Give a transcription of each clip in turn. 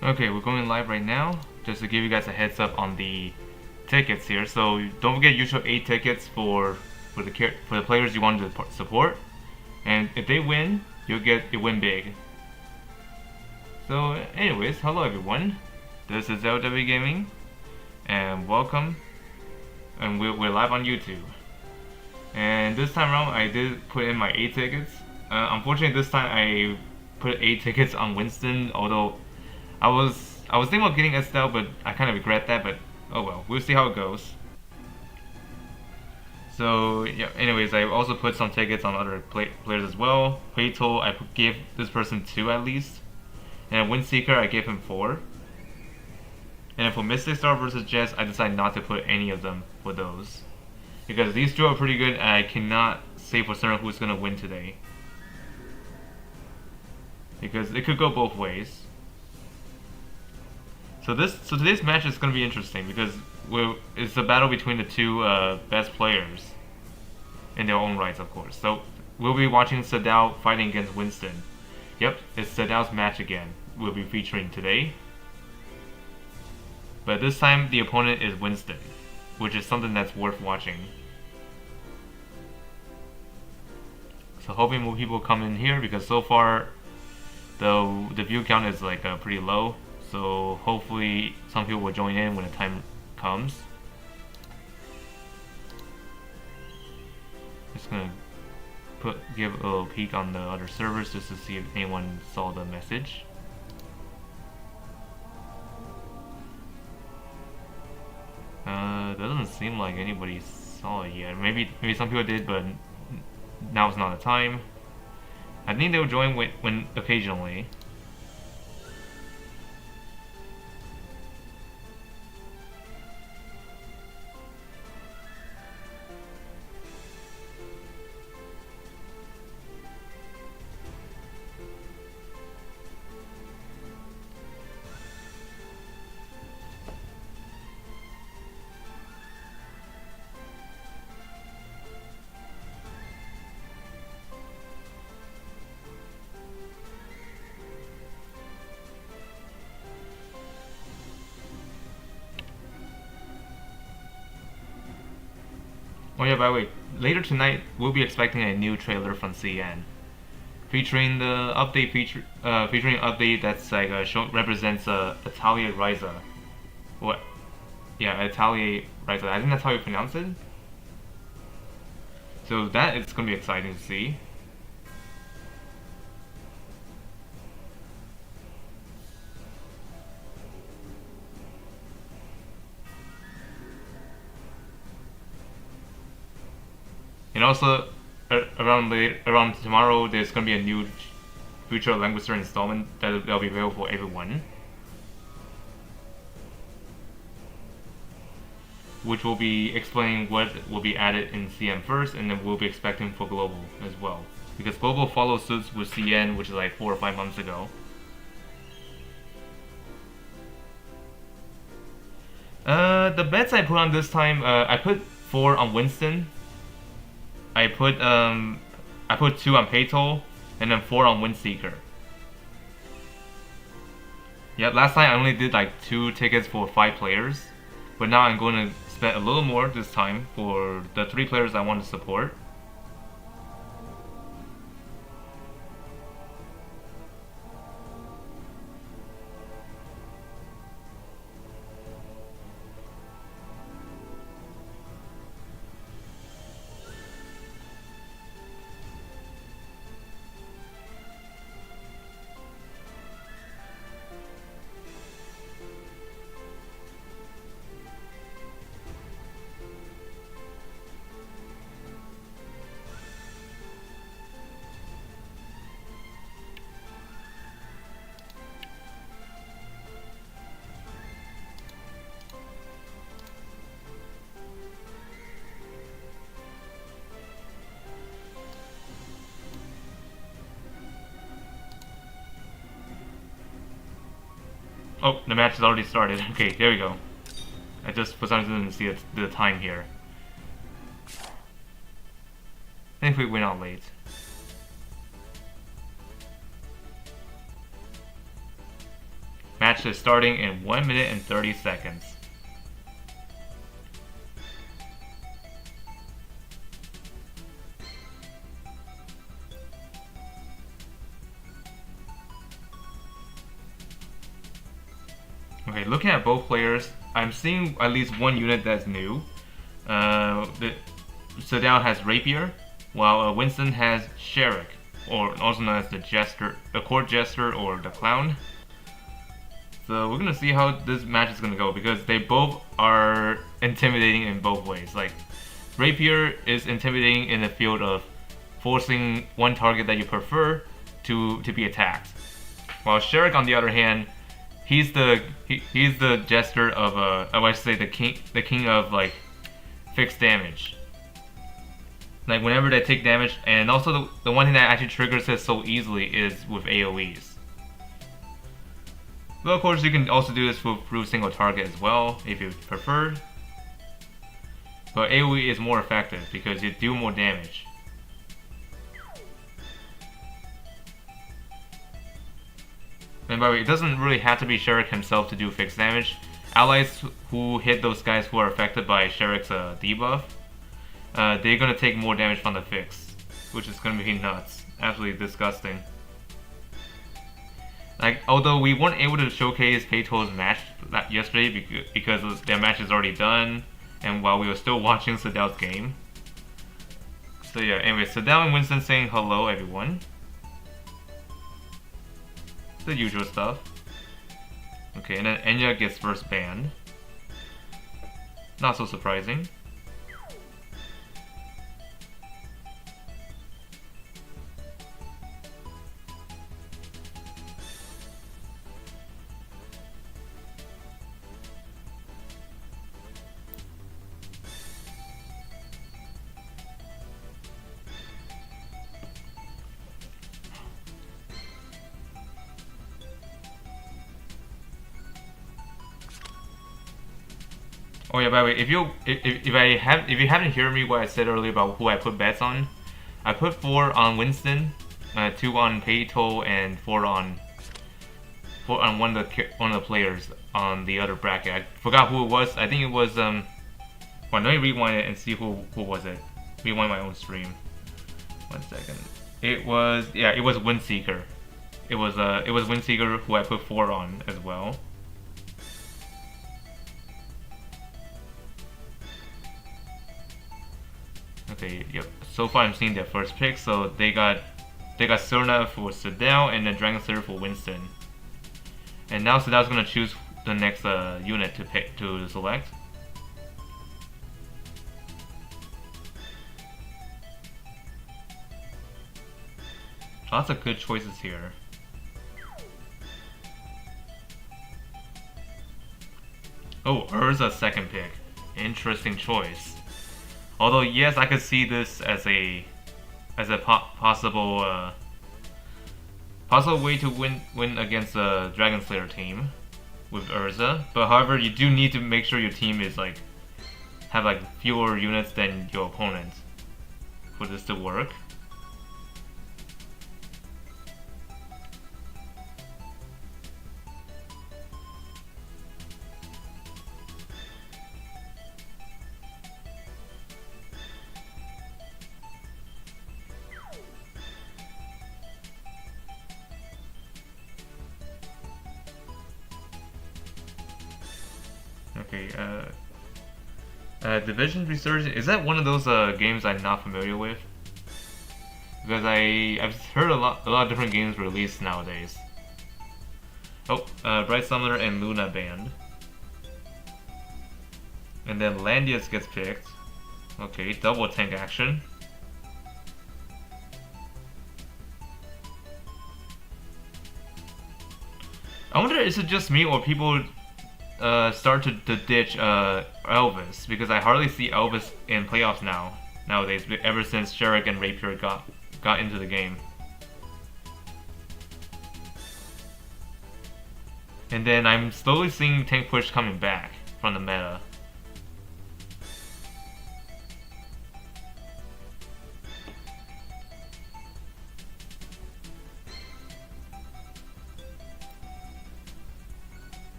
Okay, we're going live right now. Just to give you guys a heads up on the tickets here. So don't forget you should have 8 tickets for the players you want to support. And if they win, you'll win big. So anyways, hello everyone. This is LW Gaming and welcome. And we're live on YouTube. And this time around I did put in my 8 tickets. Unfortunately this time I put 8 tickets on Winston, although I was thinking about getting Sdao, but I kind of regret that, but oh well, we'll see how it goes. So yeah, anyways, I also put some tickets on other players as well. Fatal, I gave this person 2 at least. And Windseeker, I gave him 4. And for Mystic Star versus Jess, I decided not to put any of them for those. Because these 2 are pretty good and I cannot say for certain who's going to win today. Because it could go both ways. So today's match is going to be interesting because it's a battle between the 2 best players in their own rights, of course. So we'll be watching Sdao fighting against Winston. Yep, it's Sdao's match again. We'll be featuring today. But this time the opponent is Winston, which is something that's worth watching. So hoping more people come in here because so far the view count is like pretty low. So hopefully some people will join in when the time comes. Just gonna give a little peek on the other servers just to see if anyone saw the message. Doesn't seem like anybody saw it yet. Maybe some people did, but now's not the time. I think they'll join when occasionally. Oh yeah, by the way, later tonight we'll be expecting a new trailer from CN, featuring the update featuring an update that's like represents Italia Ryza. What? Yeah, Italia Ryza. I think that's how you pronounce it. So that is gonna be exciting to see. And also, around tomorrow, there's gonna be a new future Langrisser installment that'll be available for everyone, which will be explaining what will be added in CN first, and then we'll be expecting for Global as well, because Global follows suit with CN, which is like 4 or 5 months ago. The bets I put on this time, I put 4 on Winston. I put 2 on Paytol, and then 4 on Windseeker. Yeah, last time I only did like 2 tickets for 5 players, but now I'm going to spend a little more this time for the 3 players I want to support. Oh, the match has already started. Okay, there we go. I just for some reason didn't see the time here. I think we went out late. match is starting in 1 minute and 30 seconds. Okay, looking at both players, I'm seeing at least one unit that's new. Sdao has Rapier, while Winston has Sherrick, or also known as the Jester, the Court Jester, or the Clown. So we're gonna see how this match is gonna go because they both are intimidating in both ways. Like Rapier is intimidating in the field of forcing one target that you prefer to be attacked, while Sherrick, on the other hand, he's the jester of I should say the king of like fixed damage. Like whenever they take damage, and also the one thing that actually triggers it so easily is with AoEs. But of course you can also do this through single target as well if you prefer. But AoE is more effective because you do more damage. And by the way, it doesn't really have to be Sherrick himself to do fixed damage. Allies who hit those guys who are affected by Sherrick's debuff, they're gonna take more damage from the fix, which is gonna be nuts. Absolutely disgusting. Like, although we weren't able to showcase Peito's match yesterday because their match is already done, and while we were still watching Sdao's game. So yeah, anyway, Sdao and Winston saying hello, everyone. The usual stuff. Okay, and then Enya gets first banned. Not so surprising. Oh yeah, by the way, if you haven't heard me what I said earlier about who I put bets on, I put 4 on Winston, 2 on Peito, and 4 on one of the players on the other bracket. I forgot who it was. I think it was well, let me rewind it and see who was it. Rewind my own stream. 1 second. It was Windseeker. It was Windseeker who I put 4 on as well. Okay, yep. So far I'm seeing their first pick, so they got Serna for Sdao and then Langrisser for Winston. And now Sdao's gonna choose the next unit to select. Lots of good choices here. Oh, Urza's second pick. Interesting choice. Although yes, I could see this as a possible way to win against a Dragon Slayer team with Urza. But however, you do need to make sure your team is have fewer units than your opponent for this to work. Okay, Division Resurgence, is that one of those games I'm not familiar with? Because I've heard a lot of different games released nowadays. Oh, Bright Summoner and Luna banned. And then Landius gets picked. Okay, double tank action. I wonder, is it just me or people start to ditch Elvis, because I hardly see Elvis in playoffs nowadays, ever since Sherrick and Rapier got into the game. And then I'm slowly seeing tank push coming back from the meta.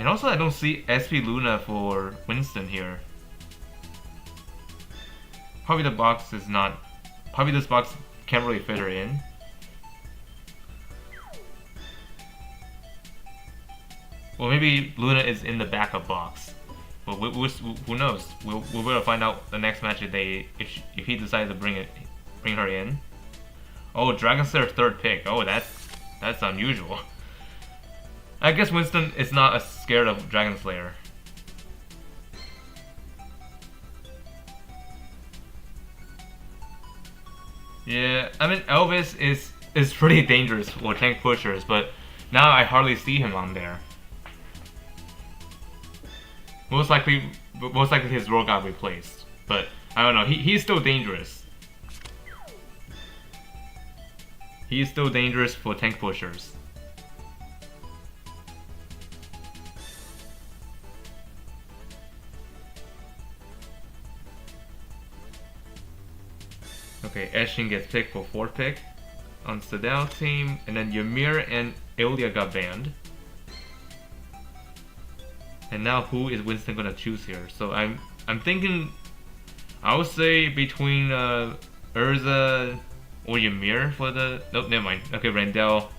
And also I don't see SP Luna for Winston here. Probably the box is not... Probably this box can't really fit her in. Well, maybe Luna is in the backup box. But who knows? We'll be able to find out the next match if he decides to bring her in. Oh, Dragon Slayer third pick. Oh, that's unusual. I guess Winston is not as scared of Dragon Slayer. Yeah, I mean Elvis is pretty dangerous for tank pushers, but now I hardly see him on there. Most likely his role got replaced, but I don't know. He's still dangerous. He's still dangerous for tank pushers. Okay, Eshin gets picked for 4th pick on Sdao team, and then Ymir and Elia got banned. And now who is Winston gonna choose here? So I'm thinking, I would say between Urza or Ymir for the... Nope, never mind. Okay, Randall.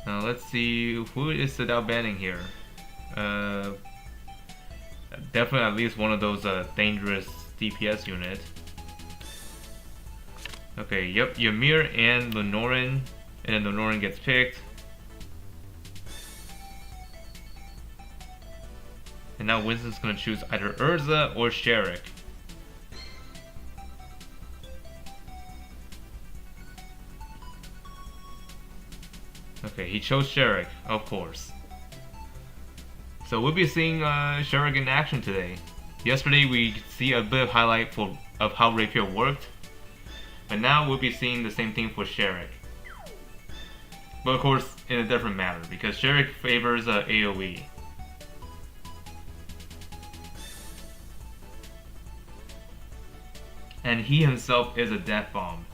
Now let's see, who is Sdao banning here? Definitely at least one of those dangerous DPS unit. Okay, yep, Ymir and Lenorin, and then Lenorin gets picked. And now Winston's gonna choose either Urza or Sherrick. Okay, he chose Sherrick, of course. So we'll be seeing Sherrick in action today. Yesterday we see a bit of highlight of how Rapier worked, but now we'll be seeing the same thing for Sherrick. But of course, in a different manner, because Sherrick favors AoE. And he himself is a death bomb.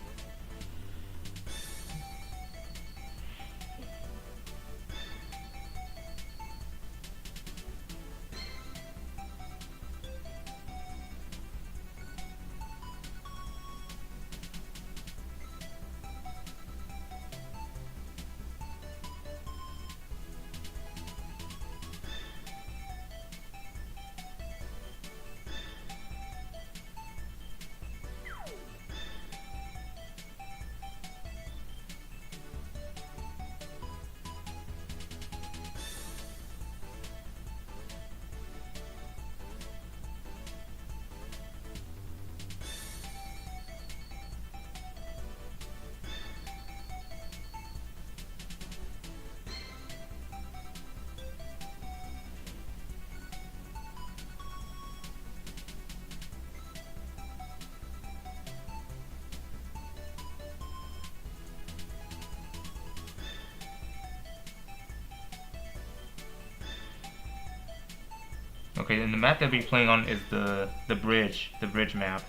Okay, and the map that we're playing on is the bridge map,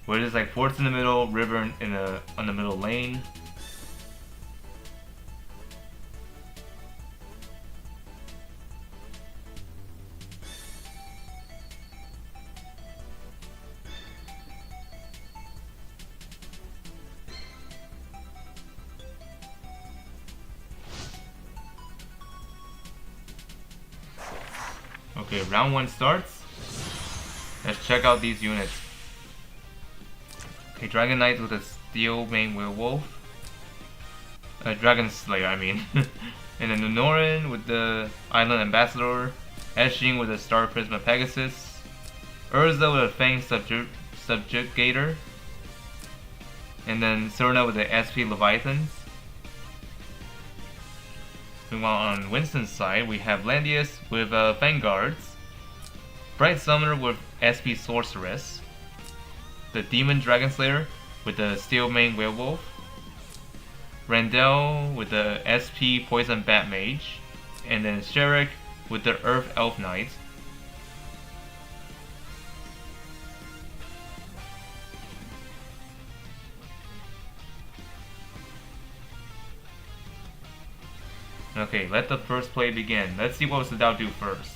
where there's like forts in the middle, river on the middle lane. Okay, round 1 starts. Let's check out these units. Okay, Dragon Knight with a Steel Main Werewolf. Dragon Slayer, I mean. And then Lenorin with the Island Ambassador. Eshin with a Star Prisma Pegasus. Urza with a Fang Subjugator. And then Serena with the SP Leviathans. Meanwhile, on Winston's side, we have Landius with Vanguards, Bright Summoner with SP Sorceress, the Demon Dragon Slayer with the Steel Main Werewolf, Randall with the SP Poison Bat Mage, and then Sherrick with the Earth Elf Knight. Okay, let the first play begin. Let's see what Sdao do first.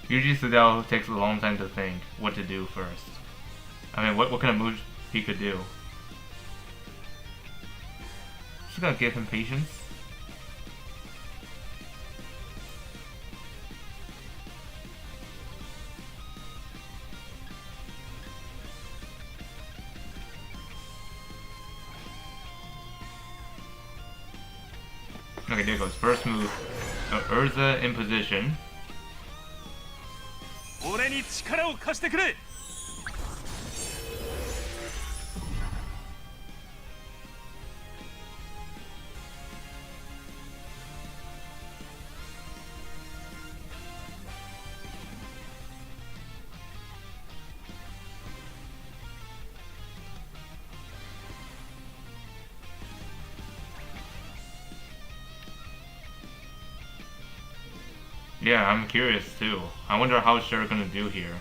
Usually Sdao takes a long time to think what to do first. I mean, what kind of moves he could do. Just gonna give him patience. Okay, there goes. First move, Urza in position. Yeah, I'm curious too. I wonder how Sher gonna do here.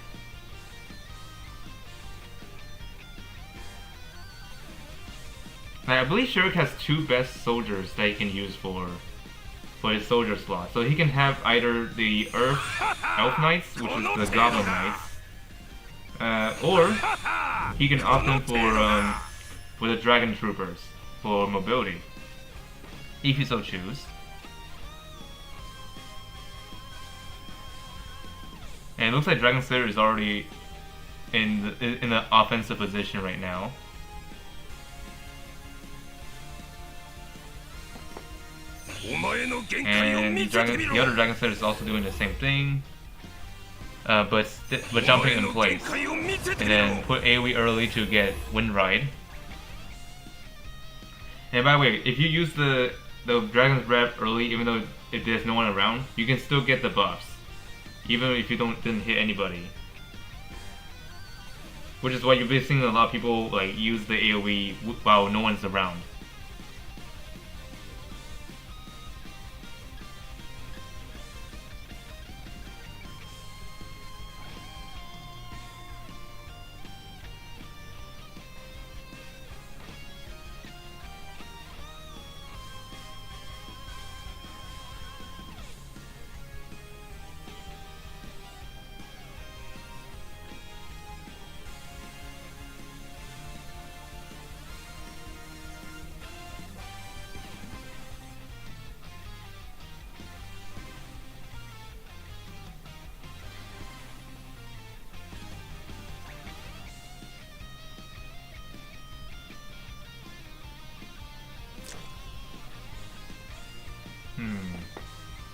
I believe Shirk has two best soldiers that he can use for his soldier slot. So he can have either the Earth Elf Knights, which is the Goblin Knights, or he can opt in for the Dragon Troopers for mobility, if you so choose. And it looks like Dragon Slayer is already in the offensive position right now. And the other Dragon Slayer is also doing the same thing, but jumping in place. And then put AoE early to get Wind Ride. And by the way, if you use the Dragon's Breath early, even though if there's no one around, you can still get the buffs, even if you didn't hit anybody. Which is why you've been seeing a lot of people like use the AoE while no one's around.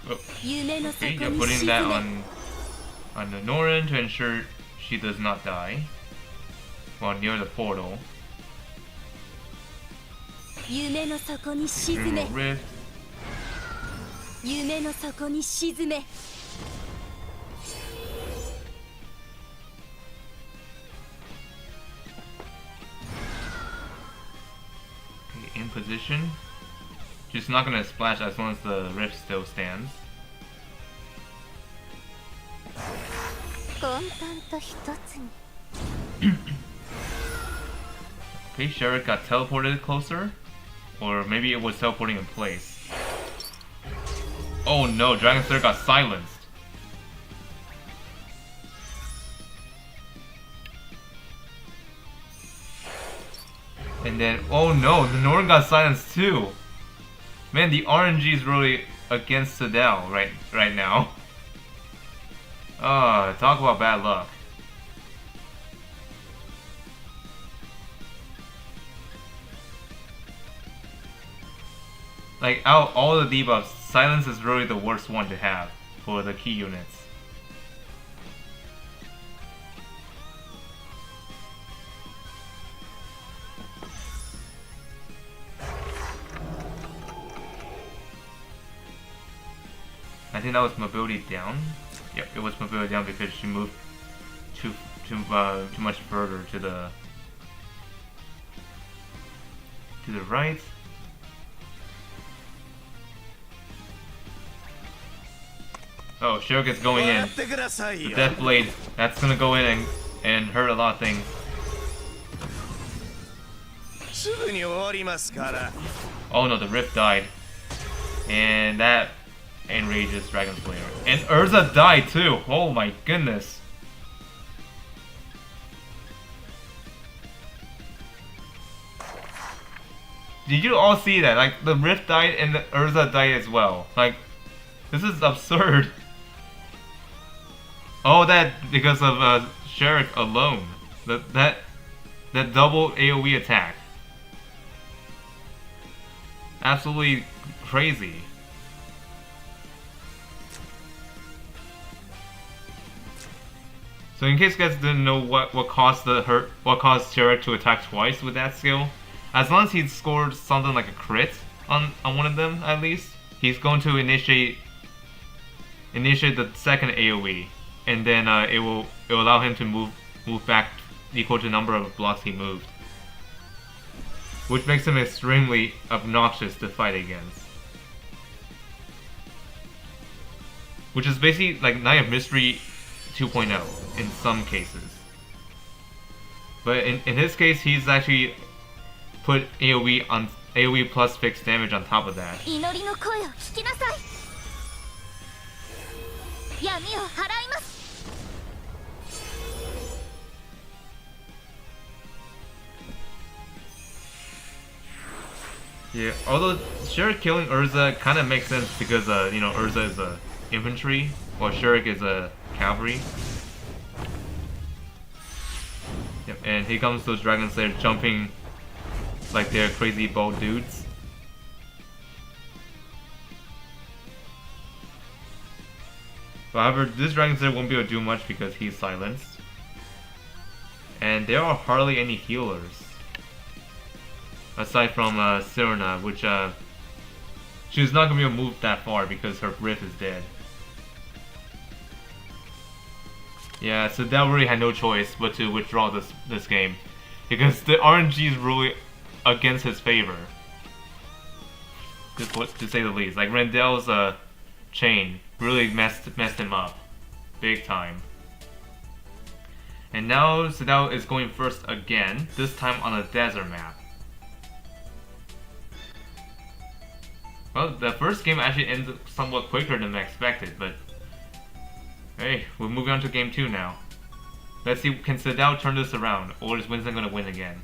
Oh. Okay, you're putting that on the Norin to ensure she does not die while near the portal. Rift. Okay, in position. Just not gonna splash as long as the rift still stands. Okay, Sherrick got teleported closer, or maybe it was teleporting in place. Oh no, Dragon Slayer got silenced. And then, oh no, the Norin got silenced too. Man, the RNG is really against Sdao right now. Talk about bad luck. Like, out all the debuffs, silence is really the worst one to have for the key units. I think that was mobility down. Yep, it was mobility down because she moved too much further to the right. Oh, Shuriken's going in. The Death Blade, that's gonna go in and hurt a lot of things. Oh no, the Rift died. And that enrages Dragon Slayer. And Urza died too! Oh my goodness. Did you all see that? Like, the Rift died and the Urza died as well. Like, this is absurd. Oh, that because of Shurik alone. That double AoE attack. Absolutely crazy. So in case you guys didn't know what caused Shurik to attack twice with that skill, as long as he scored something like a crit on one of them at least, he's going to initiate the second AoE, and then it will allow him to move back equal to the number of blocks he moved, which makes him extremely obnoxious to fight against. Which is basically like Knight of Mystery 2.0 in some cases. But in his case, he's actually put AoE plus fixed damage on top of that. Yeah, although Shurik killing Urza kind of makes sense because you know, Urza is a infantry while Shurik is a cavalry. Yep, and here comes those Dragon Slayer jumping like they're crazy bold dudes. However, this Dragon Slayer won't be able to do much because he's silenced. And there are hardly any healers. Aside from Serena, which she's not going to be able to move that far because her Rift is dead. Yeah, so Sdao really had no choice but to withdraw this game, because the RNG is really against his favor, to say the least. Like Rendel's chain really messed him up, big time. And now Sdao is going first again, this time on a desert map. Well, the first game actually ended somewhat quicker than I expected, but hey, we're moving on to game 2 now. Let's see, can Sdao turn this around, or is Winston gonna win again?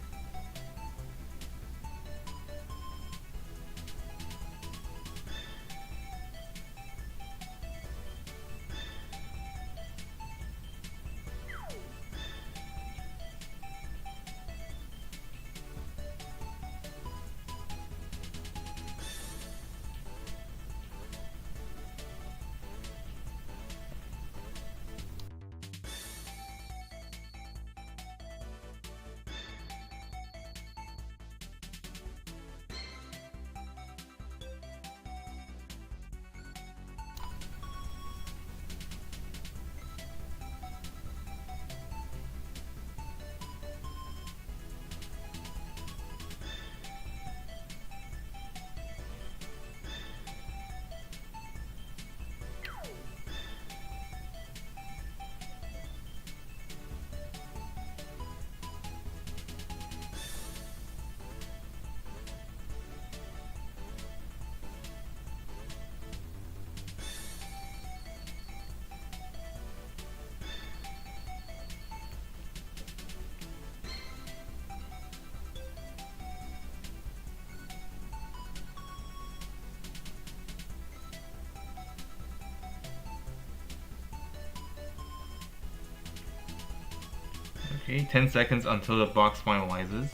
Okay, 10 seconds until the box finalizes.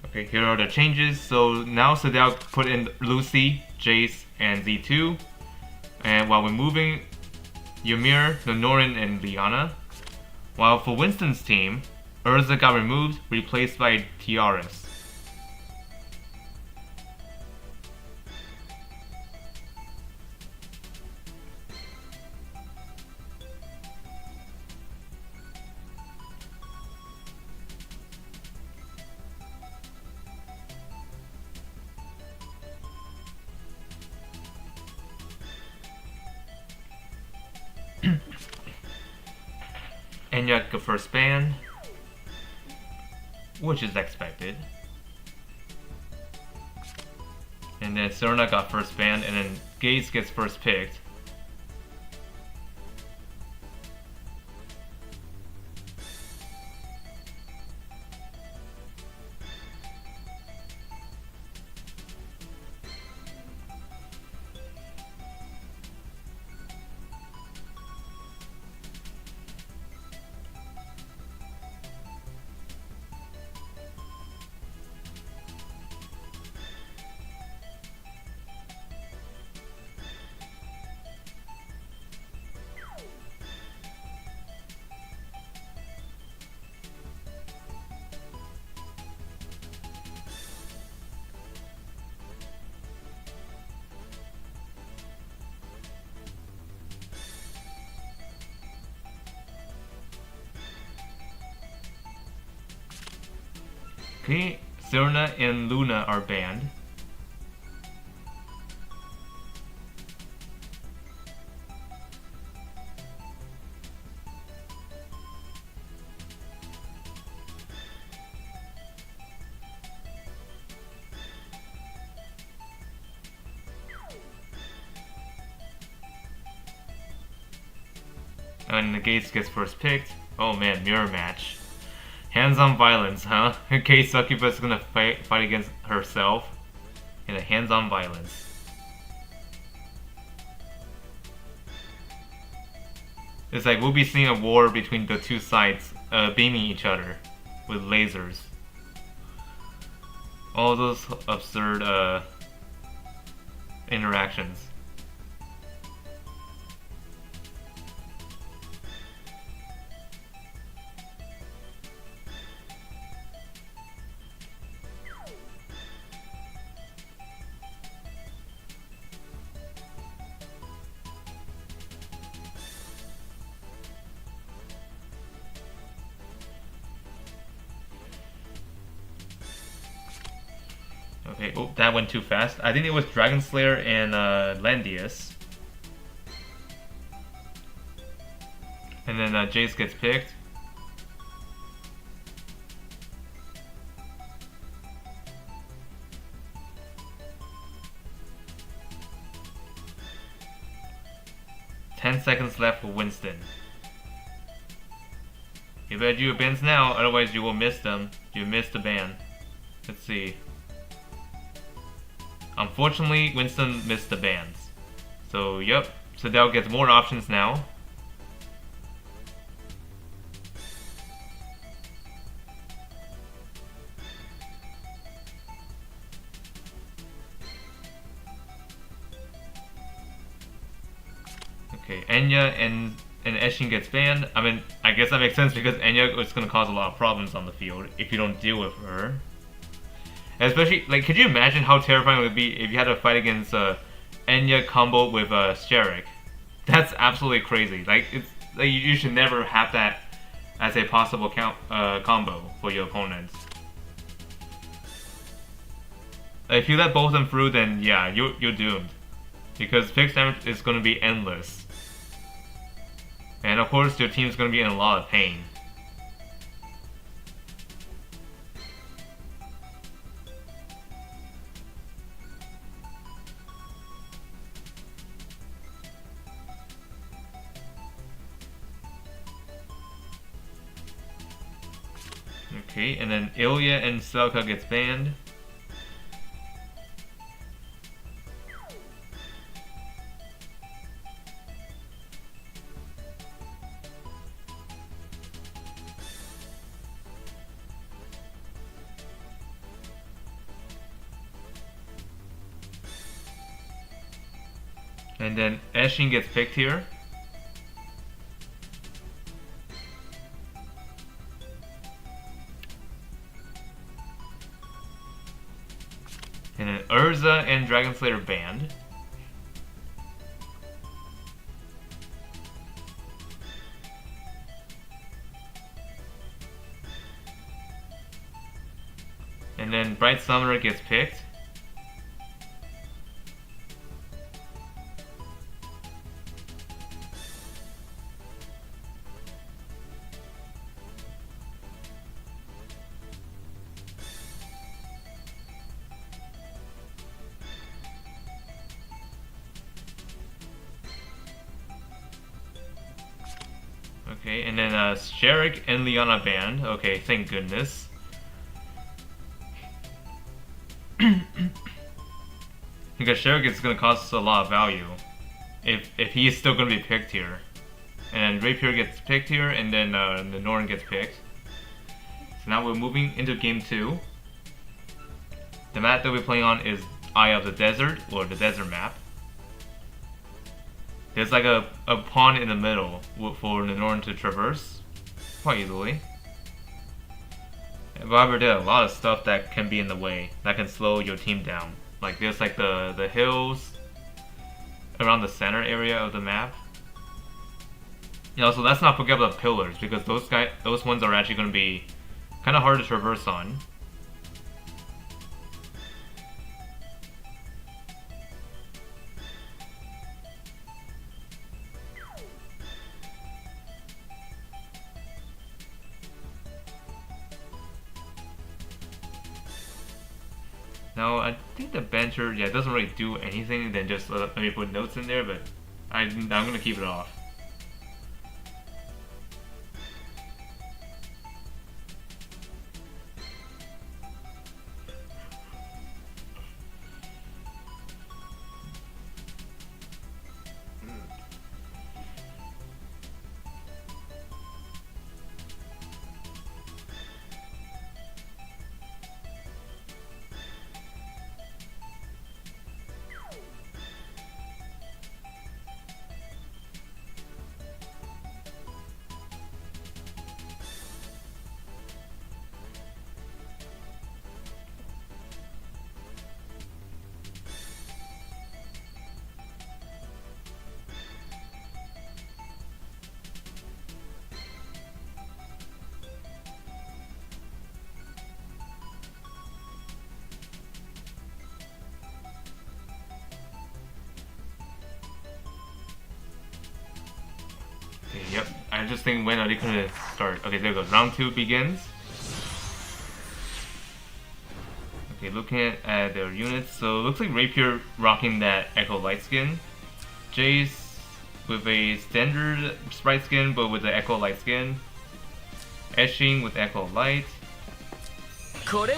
Okay, here are the changes. So now Sdao put in Lucy, Jace, and Z2. And while we're moving Ymir, Nonorin, and Liana. While for Winston's team, Urza got removed, replaced by Tiaras. Enya got first ban, which is expected. And then Serena got first ban, and then Gaze gets first picked. Okay, Serena and Luna are banned. And the Gates gets first picked. Oh man, mirror match. Hands-on violence, huh? Okay, Succubus is gonna fight against herself in a hands-on violence. It's like we'll be seeing a war between the two sides, beaming each other with lasers. All those absurd interactions. Okay, oh, that went too fast. I think it was Dragon Slayer and Landius. And then Jace gets picked. "10 seconds left for Winston. You better do your bans now, otherwise you will miss them. You missed the ban. Let's see. Unfortunately, Winston missed the bans. So, yep. Sdao gets more options now. Okay, Enya and Eshin gets banned. I mean, I guess that makes sense because Enya is going to cause a lot of problems on the field if you don't deal with her. And especially, like, could you imagine how terrifying it would be if you had to fight against Enya combo with Sterik? That's absolutely crazy. Like, it's like you should never have that as a possible combo for your opponents. If you let both of them through, then yeah, you're doomed. Because fixed damage is going to be endless. And of course, your team's going to be in a lot of pain. Okay, and then Ilya and Selka gets banned. And then Eshin gets picked here. And then Urza and Dragon Slayer banned. And then Bright Summoner gets picked. Okay, and then Sherik and Liana banned. Okay, thank goodness. Because Sherik is going to cost us a lot of value if he is still going to be picked here. And then Rapier gets picked here, and then the Norn gets picked. So now we're moving into game 2. The map that we're playing on is Eye of the Desert, or the desert map. There's like a pond in the middle for the Norn to traverse quite easily. However, there are a lot of stuff that can be in the way that can slow your team down. Like there's like the hills around the center area of the map. So let's not forget about pillars, because those ones are actually going to be kind of hard to traverse on. Now, I think the bencher, doesn't really do anything than just let me put notes in there, but I'm gonna keep it off. Okay, yep. I just think when are they gonna start? Okay, there we go. Round 2 begins. Okay, looking at their units, so it looks like Rapier rocking that Echo Light skin. Jace with a standard sprite skin, but with the Echo Light skin. Eshin with Echo Light. Okay,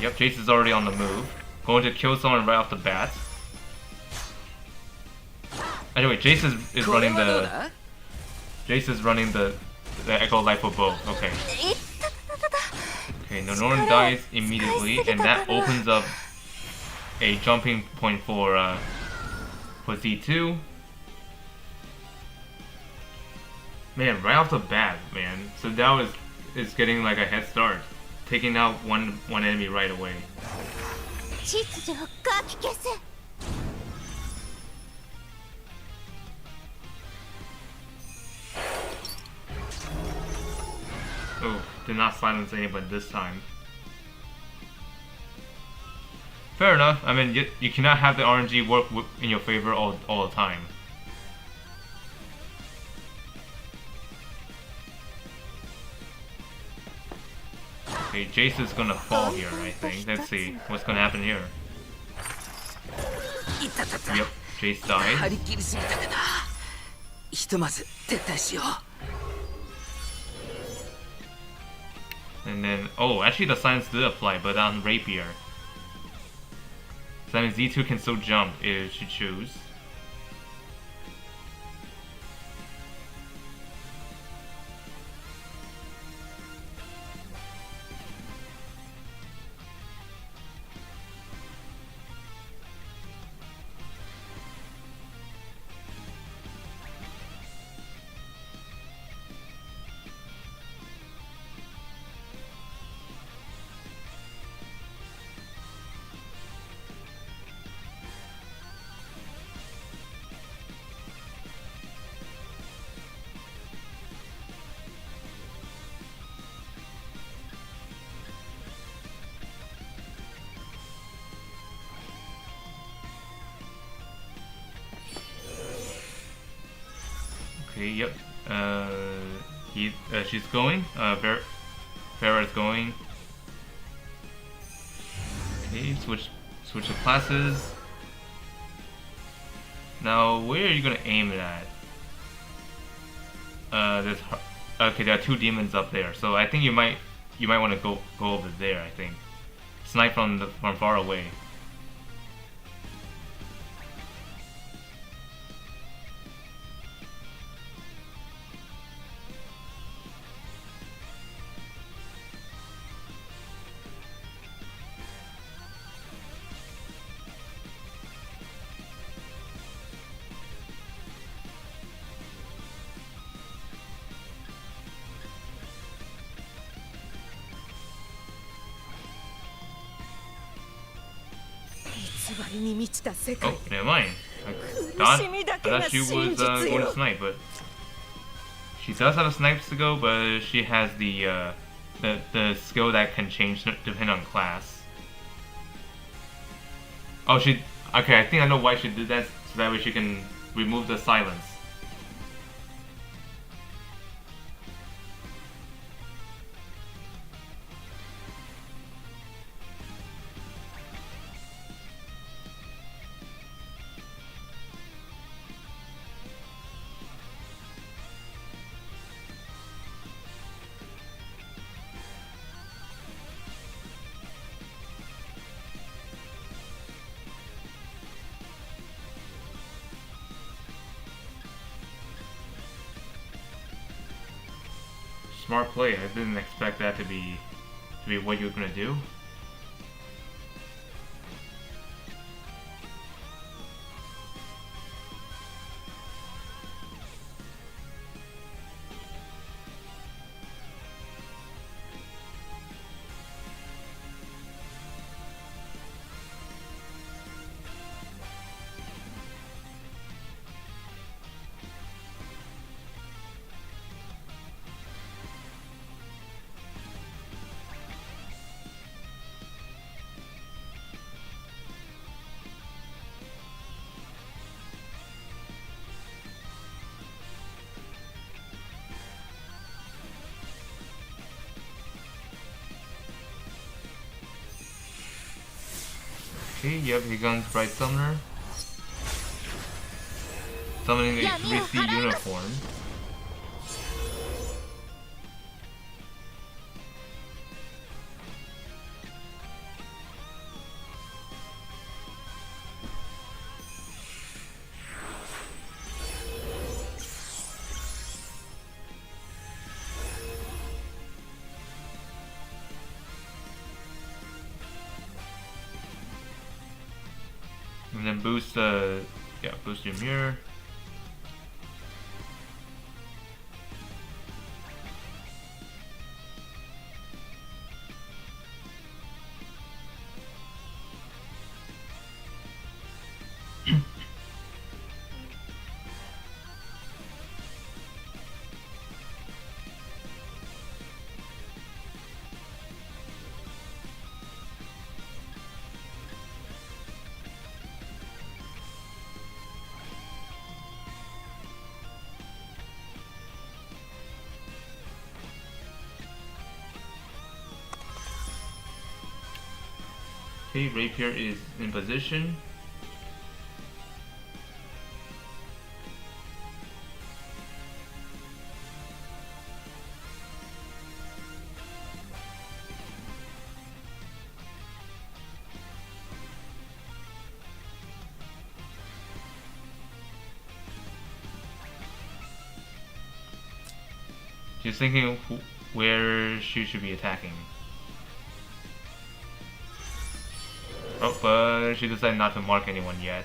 yep, Jace is already on the move. Going to kill someone right off the bat. Anyway, Jace is running the... Jace is running the Echo Light for both. Okay. Okay, Norn dies immediately, and that opens up a jumping point for Z2. Man, right off the bat, man. Sdao is getting like a head start, taking out one enemy right away. Oh, did not silence anybody this time. Fair enough. I mean, you cannot have the RNG work in your favor all the time. Okay, Jace is gonna fall here, I think. Let's see what's gonna happen here. Yep, Jace died. And then, oh, actually the silence did apply, but on Rapier. So that means Z2 can still jump if she chooses. Okay, yep. She's going. Farah's going. Okay, switch the classes. Now, where are you gonna aim it at? Okay, there are 2 demons up there, so I think you might want to go over there. I think snipe from far away. Oh, never mind. I thought she was going to snipe, but she does have a snipe skill, but she has the skill that can change depending on class. Oh, okay, I think I know why she did that, so that way she can remove the silence. Smart play. I didn't expect that to be what you were gonna do. Okay, yep, he guns Bright Summoner. Summoning a 3C uniform. And then boost boost your mirror. Okay, Rapier is in position. She's thinking where she should be attacking. Oh, but she decided not to mark anyone yet.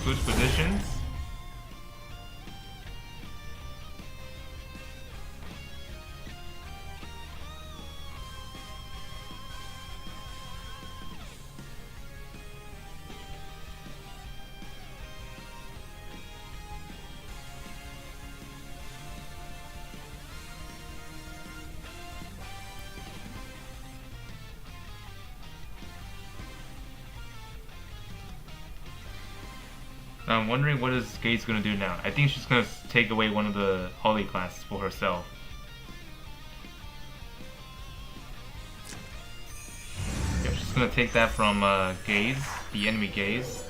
switch positions. Now I'm wondering what is Gate's gonna do now. I think she's gonna take away one of the Holly classes for herself. Yeah, she's gonna take that from Gaze, the enemy Gaze,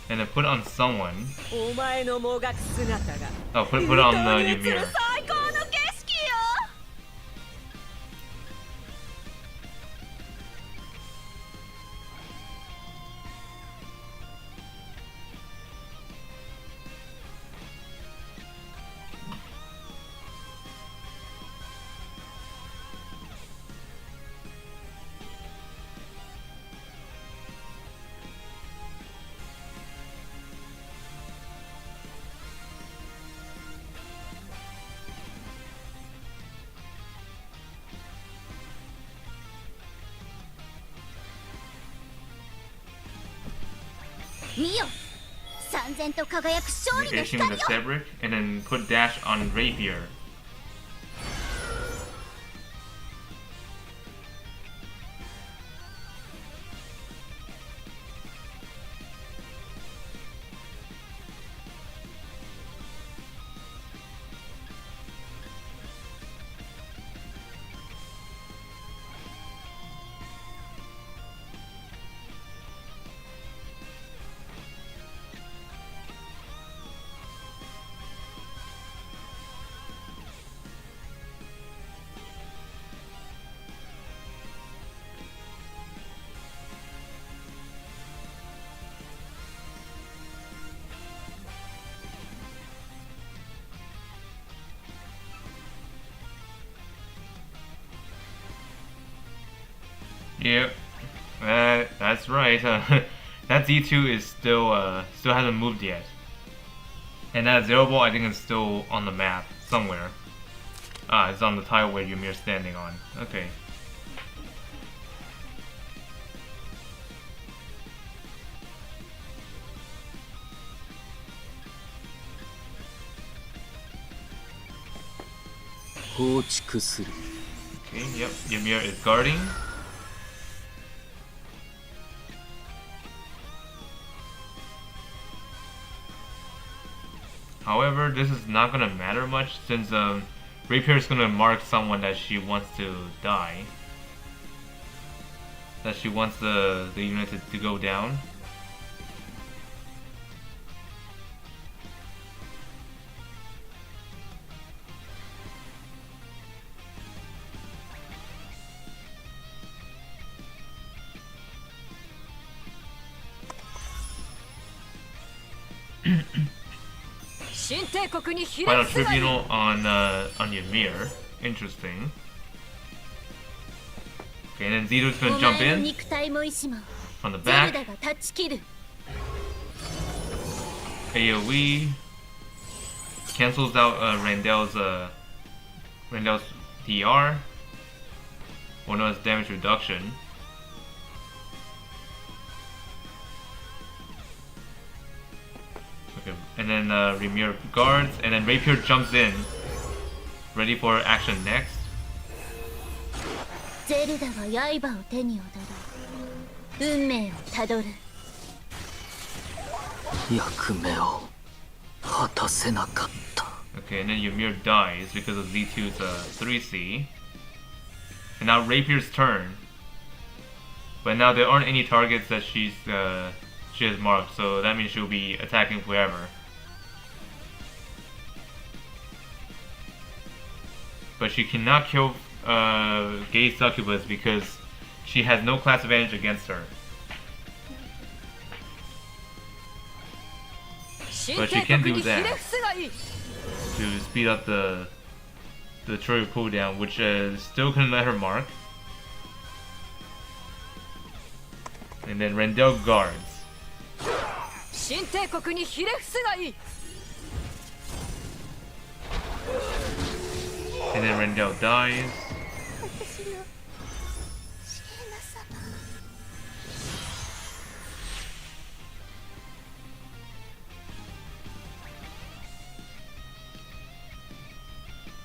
and then put it on someone. Oh, put it on Ymir. Issue with the Cedric, and then put dash on Rapier. Yep, that's right. That Z2 is still hasn't moved yet, and that Zero Ball I think is still on the map somewhere. It's on the tile where Ymir's standing on. Okay. Okay, yep, Ymir is guarding. However, this is not gonna matter much since Rapier is gonna mark someone that she wants to die. That she wants the unit to go down. Final tribunal on Ymir. Interesting. Okay, and then Z2's gonna jump in from the back. AoE cancels out Randall's DR, or known as damage reduction. Okay, and then Ymir guards, and then Rapier jumps in, ready for action next. Okay, and then Ymir dies because of Z2's 3C. And now Rapier's turn. But now there aren't any targets that she has marked, so that means she'll be attacking forever. But she cannot kill Gay Succubus because she has no class advantage against her. But she can do that to speed up the trigger cooldown, which still couldn't let her mark. And then Randall guards. 新帝国にひれ伏すがいい。 And then Rendell dies.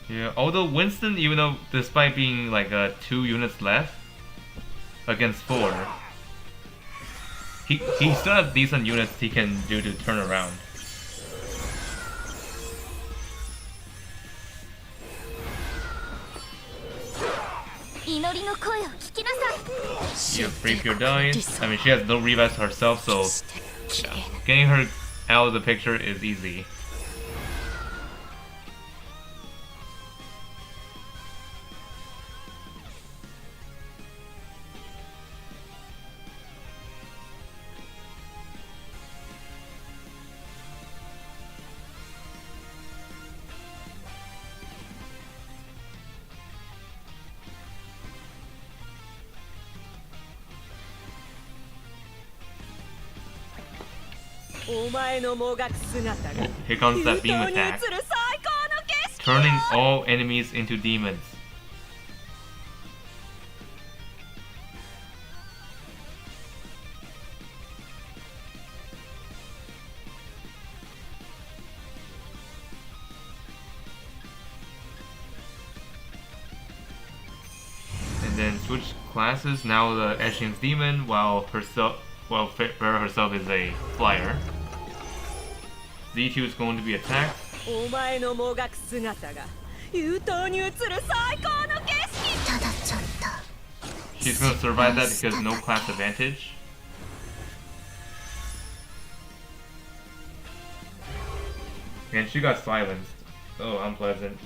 Yeah, although Winston, even though despite being like 2 units left against 4, he still has decent units he can do to turn around. Yeah, Rapier dies. I mean, she has no revives herself, so yeah, getting her out of the picture is easy. Oh, here comes that beam attack, turning all enemies into demons. And then switch classes. Now the Eshin's demon, while Farah herself is a flyer. Z2 is going to be attacked. She's going to survive that because no class advantage. And she got silenced. Oh, unpleasant.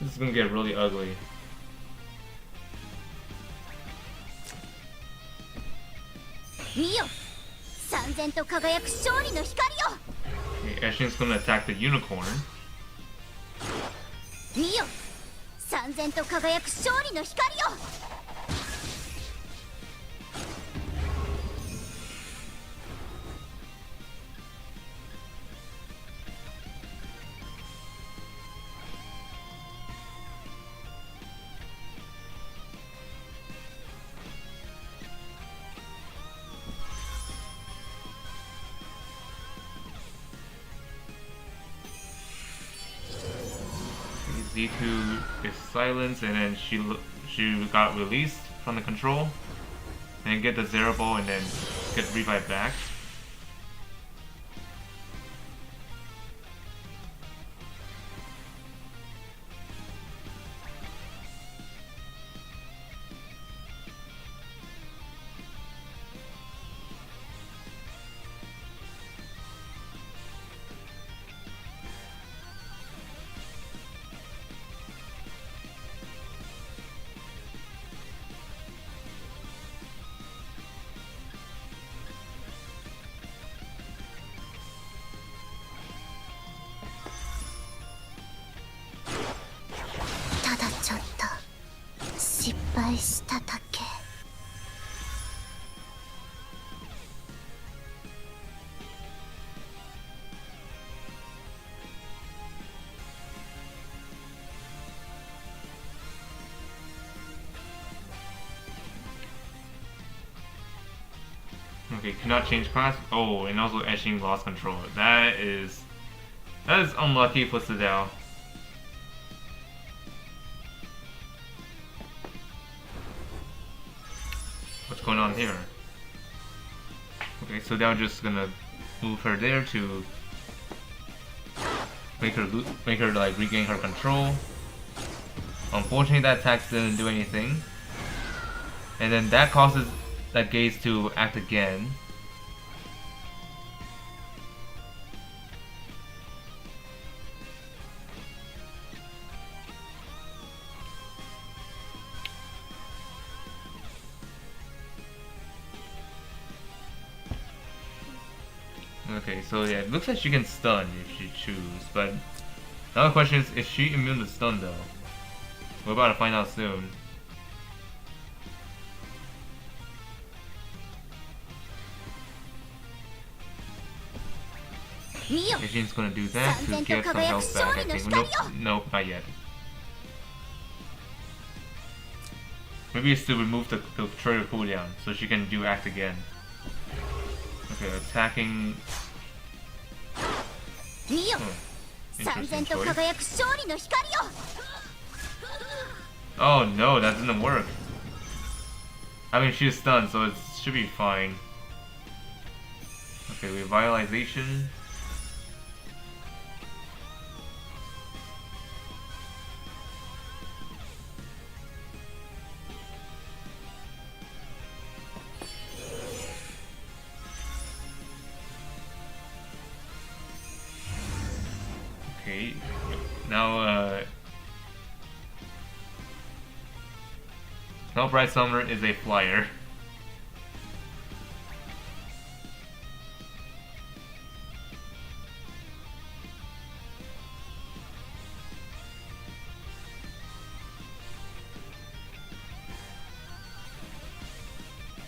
This is going to get really ugly. Okay, Eshin's gonna attack the unicorn. Z2 is silenced, and then she got released from the control, and get the Zero Ball, and then get revived back. Okay, cannot change class. Oh, and also Eshin lost control. That is unlucky for Sdao. What's going on here? Okay, so Sdao just gonna move her there to make her like regain her control. Unfortunately, that attack didn't do anything, and then that causes that gaze to act again. Okay, so yeah, it looks like she can stun if she chooses, but another question is she immune to stun though? We're about to find out soon. Ishin's gonna do that to get some health back, I think. Nope, nope, not yet. Maybe it's to remove the trigger cooldown so she can do act again. Okay, attacking. Interesting choice. Oh no, that didn't work. I mean, she's stunned, so it should be fine. Okay, revitalization. Okay, now Bright Summer is a flyer.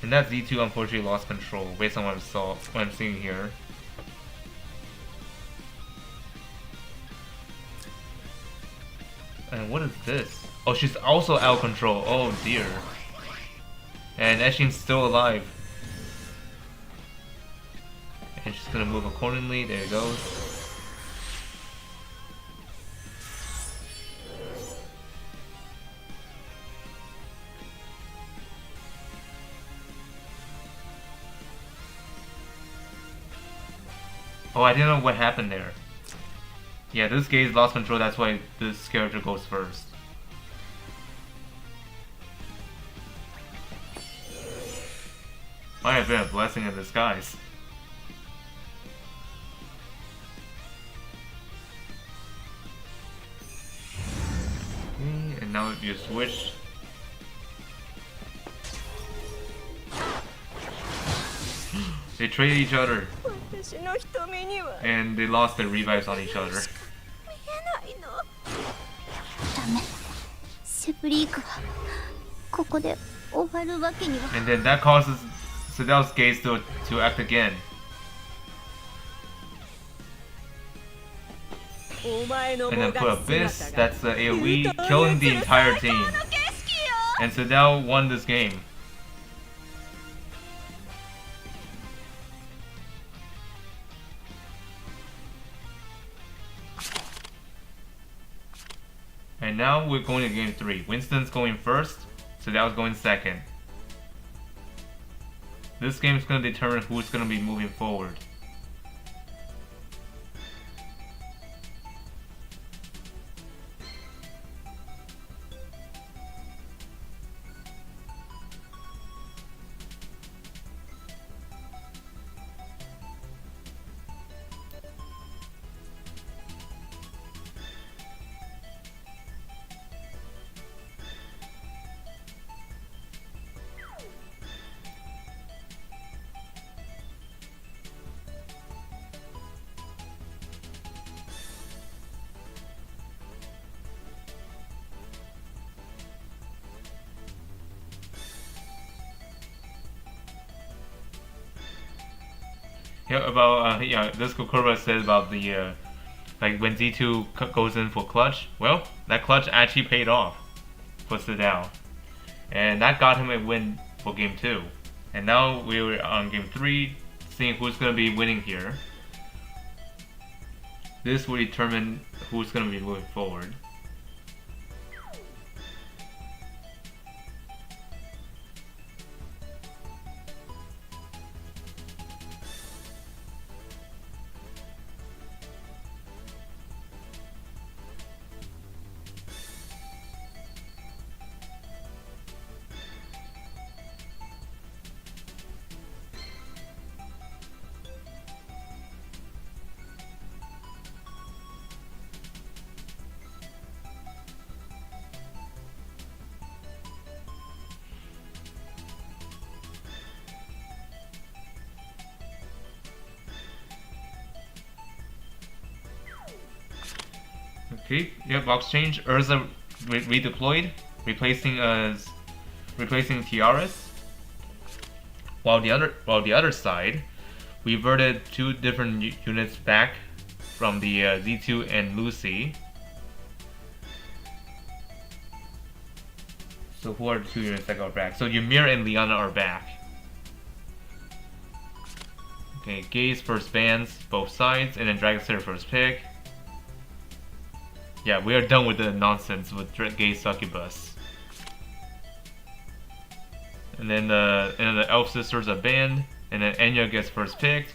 And that Z2 unfortunately lost control based on what I'm seeing here. And what is this? Oh, she's also out of control. Oh dear. And Eshin's still alive. And she's gonna move accordingly. There it goes. Oh, I didn't know what happened there. Yeah, this Gaze lost control, that's why this character goes first. Might have been a blessing in disguise. Okay, and now you switch. They traded each other. And they lost their revives on each other. And then that causes Sdao's Gaze to act again. And then put Abyss, that's the AoE, killing the entire team. And Sdao won this game. And now we're going to game 3. Winston's going first, Sdao's going second. This game is going to determine who's going to be moving forward. Yeah, this Kokura said about the like when Z2 goes in for clutch. Well, that clutch actually paid off for Sdao, and that got him a win for game 2. And now we're on game 3, seeing who's gonna be winning here. This will determine who's gonna be moving forward. Okay, yeah, box change. Urza redeployed, replacing Tiaras. While the other side, we reverted 2 different units back from the Z2 and Lucy. So who are the 2 units that go back? So Ymir and Liana are back. Okay, Gaze first bans both sides, and then Dragon Slayer first pick. Yeah, we are done with the nonsense with Gaze Succubus. And then the Elf Sisters are banned, and then Enya gets first picked.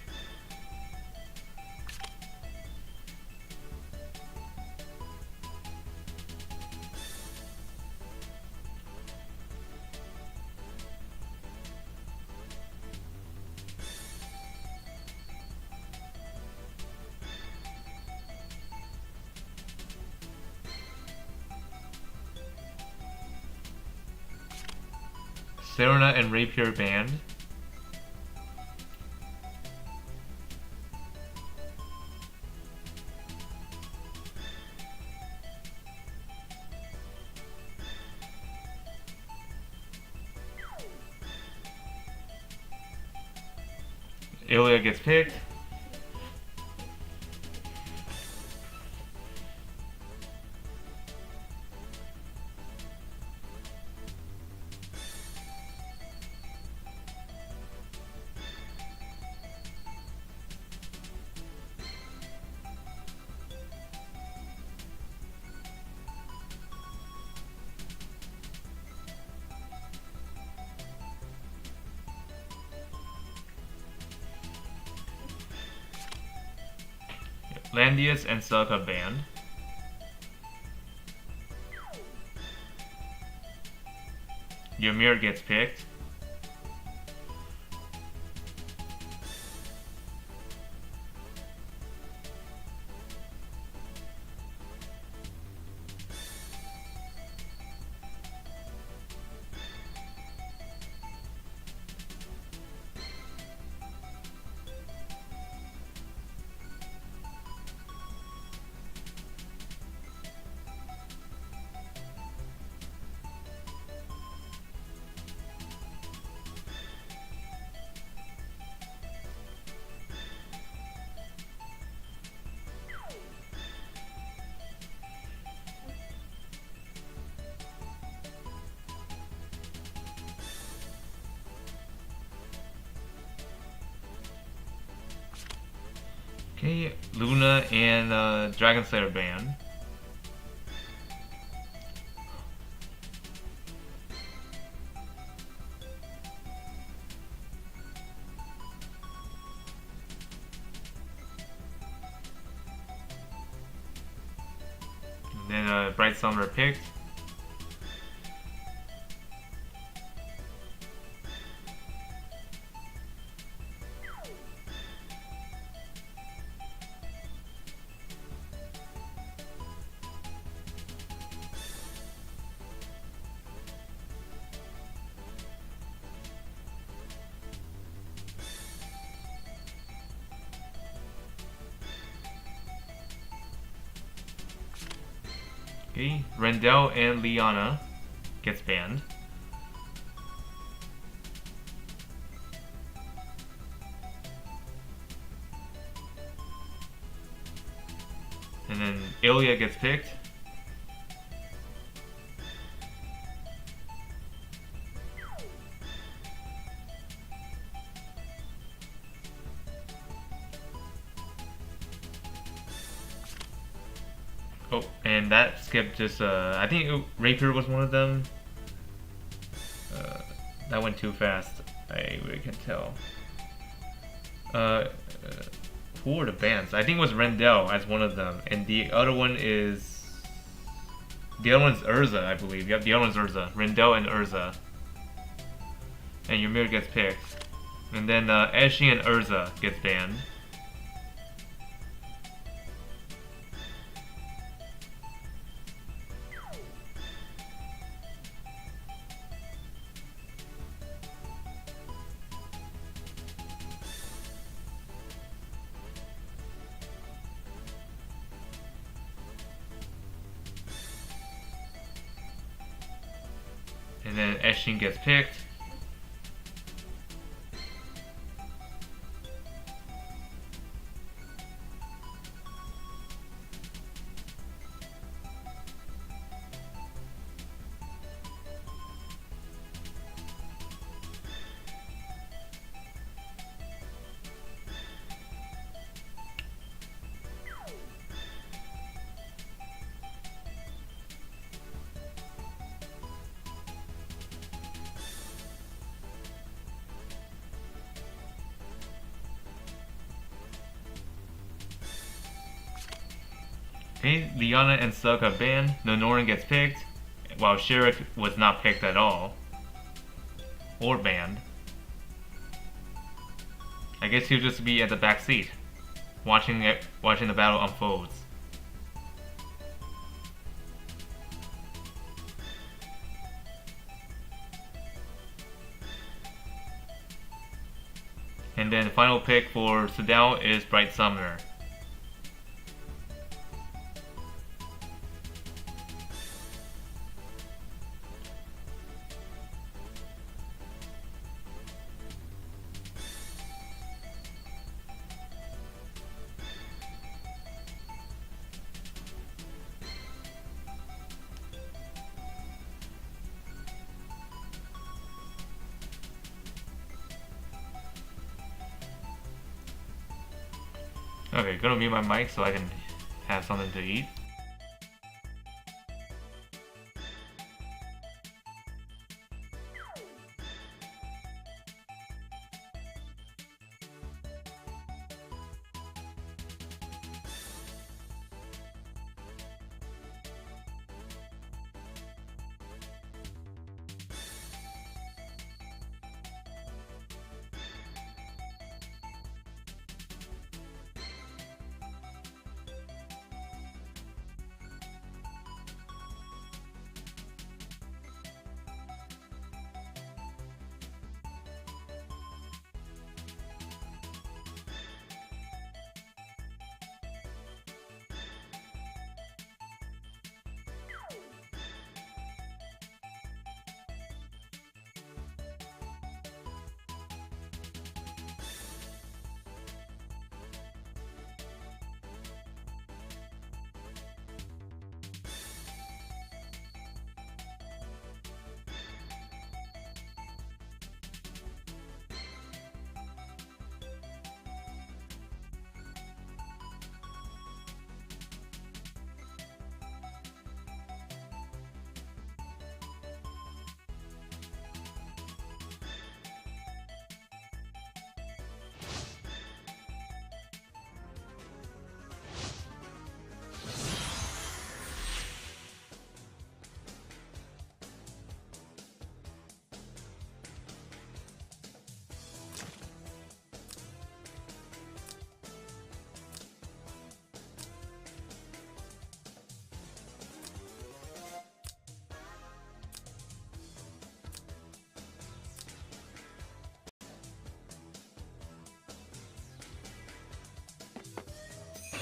Serena and Rapier banned. Ilya gets picked. Landius and Selka banned. Ymir gets picked. Okay, Luna and Dragon Slayer banned. And then Bright Summer picked. Okay, Rendell and Liana gets banned. And then Ilya gets picked. Oh, and that skipped just, I think Rapier was one of them. That went too fast. I really can tell. Who were the bands? I think it was Rendell as one of them, and the other one is... The other one's Urza, I believe. Yep, the other one's Urza. Rendell and Urza. And Ymir gets picked. And then Eshi and Urza gets banned. And then Eshin gets picked. Okay, Liana and Sug have banned. Nonoran gets picked, while Shirak was not picked at all. Or banned. I guess he'll just be at the back seat, watching the battle unfolds. And then the final pick for Sdao is Bright Summoner. Okay, gonna mute my mic so I can have something to eat.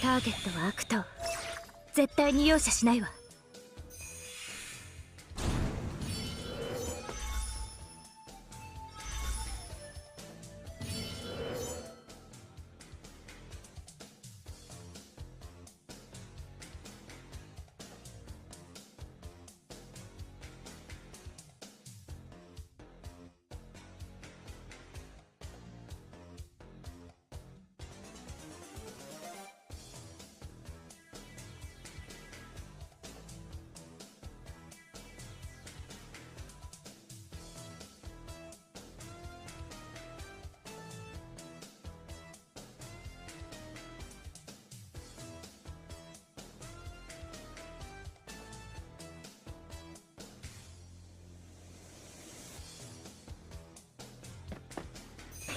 ターゲットは悪党。絶対に容赦しないわ。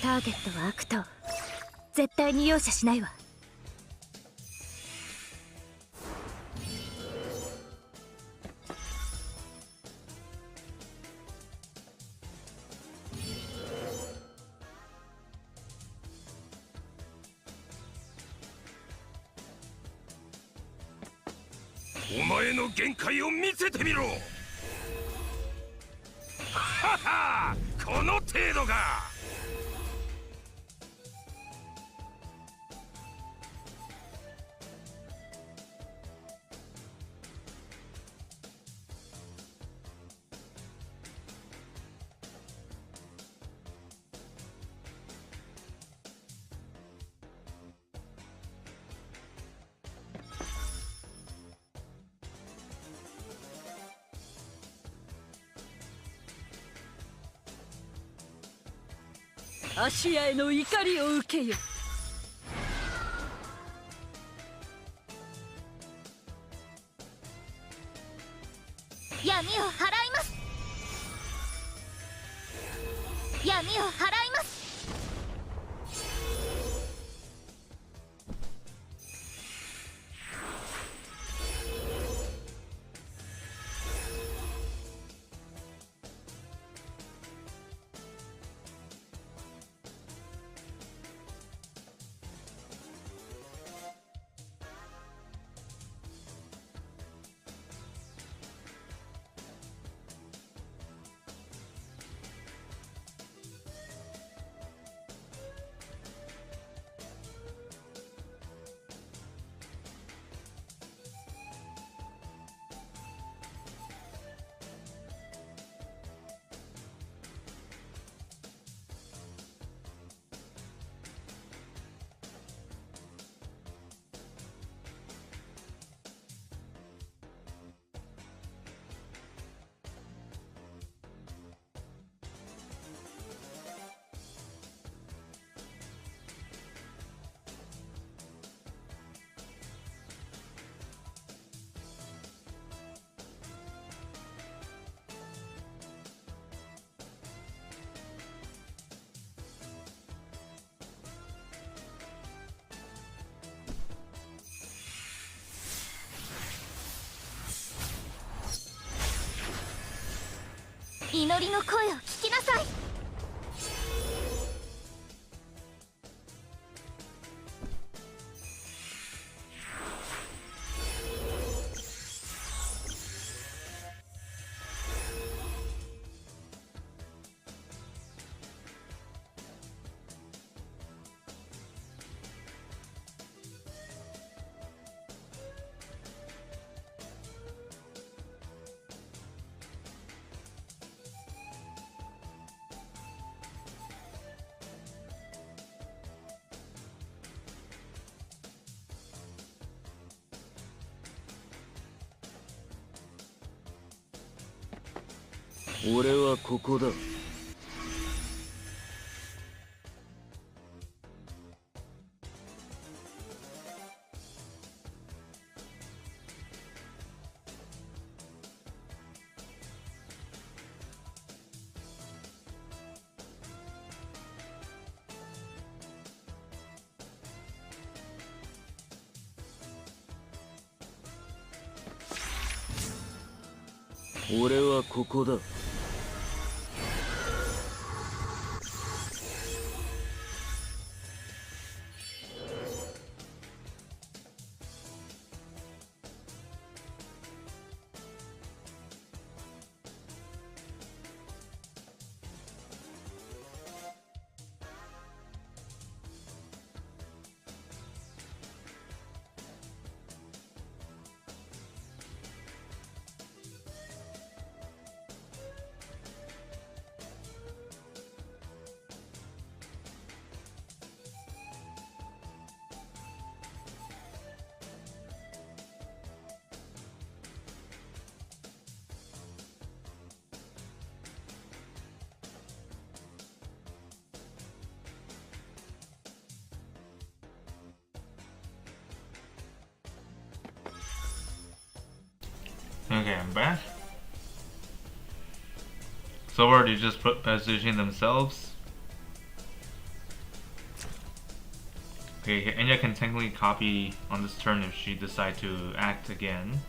ターゲットは悪党。絶対に容赦しないわ。お前の限界を見せてみろ。はは、この程度か。アシアへの怒りを受けよ。闇を払います。闇を払います。祈りの声を聞きなさい。俺はここだ。俺はここだ。Okay, I'm back. So far, they just positioning themselves. Okay, Enya can technically copy on this turn if she decides to act again.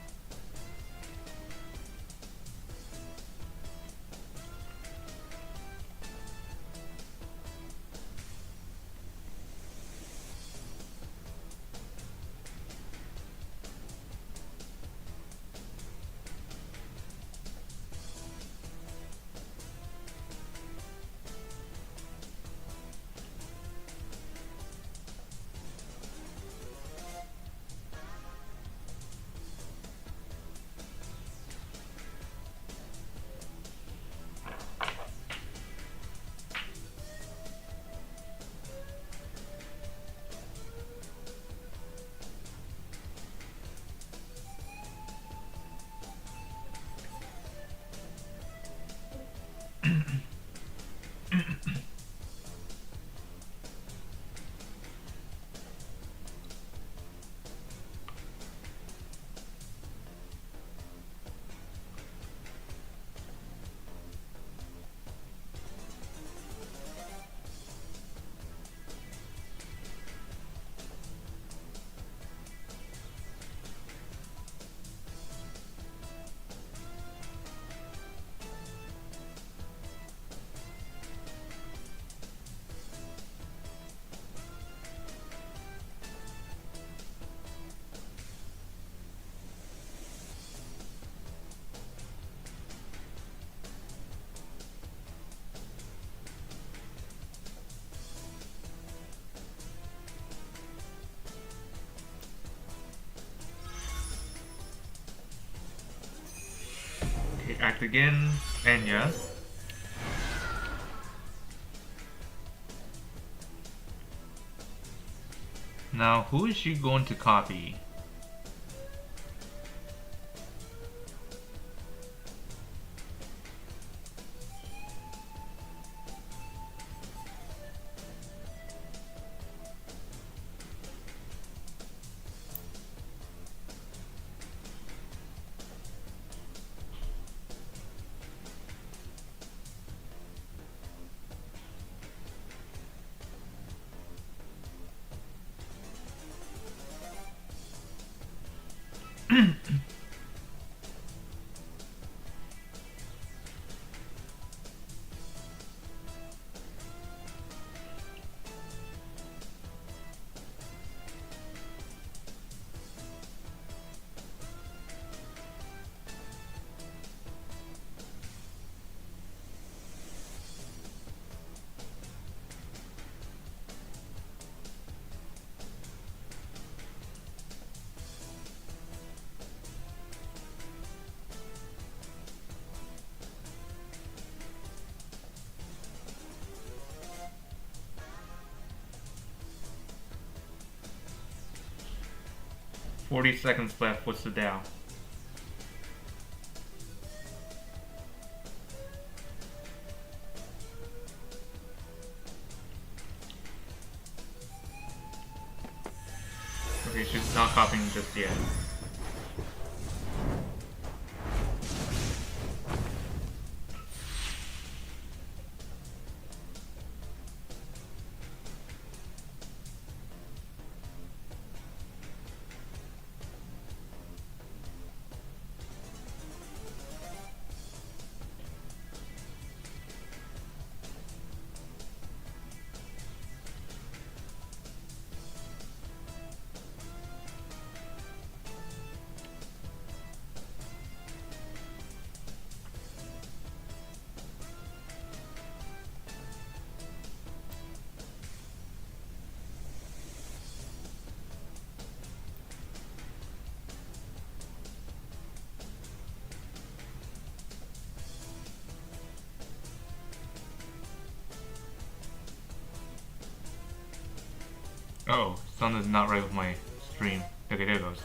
Okay, act again, and yeah. Now, who is she going to copy? $40 seconds left. What's the Sdao? Okay, she's not copying just yet. Oh, something's not right with my stream. Okay, there it goes.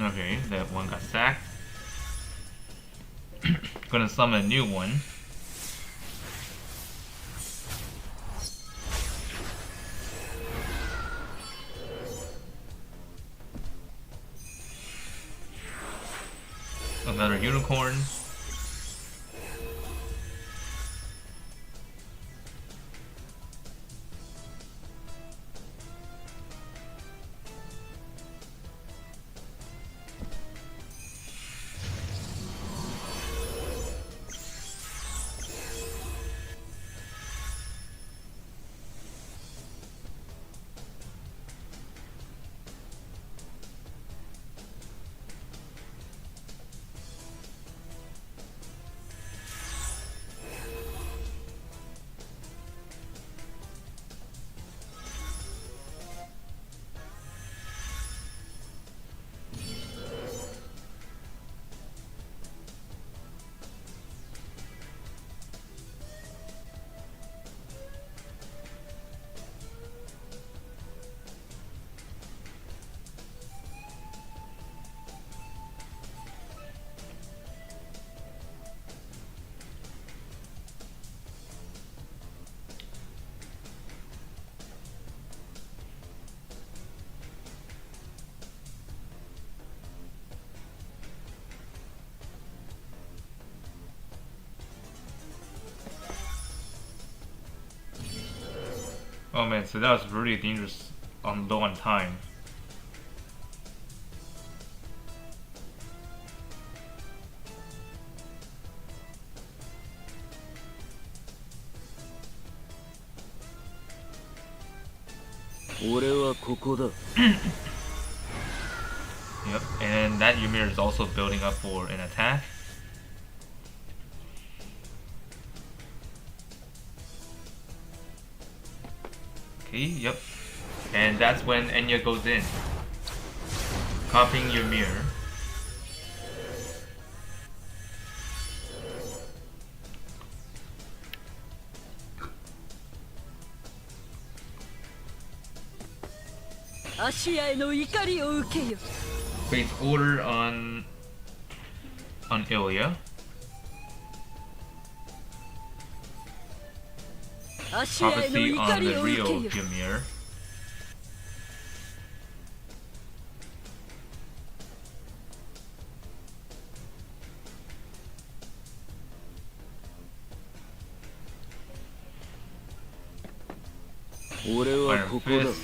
Okay, that one got sacked. Gonna summon a new one. Another unicorn. Oh man, so that was really dangerous on low on time. 俺はここだ。 Yep, and that Ymir is also building up for an attack. Okay, yep. And that's when Enya goes in, copying Ymir. Place order on Ilya. Prophecy on the real Ymir. Iron Fist.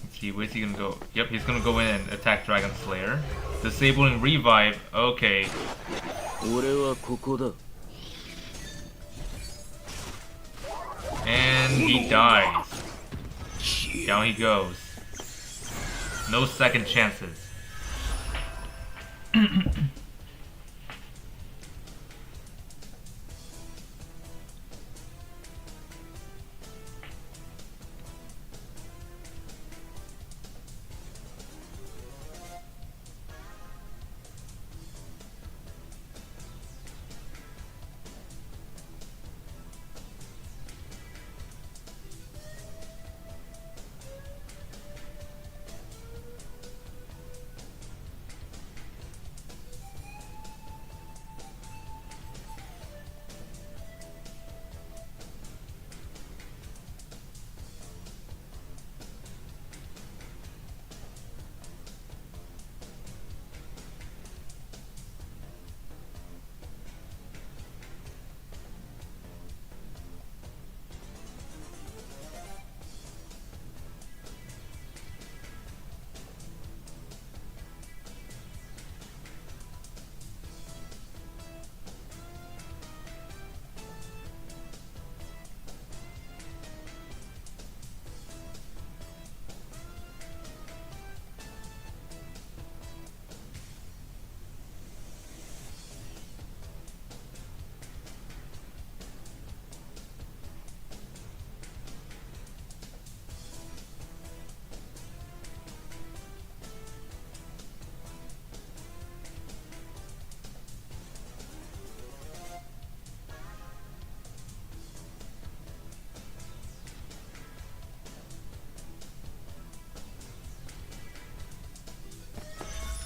Let's see, where's he gonna go? Yep, he's gonna go in and attack Dragon Slayer. Disabling revive. Okay. 俺はここだ。 And he dies. Down he goes. No second chances.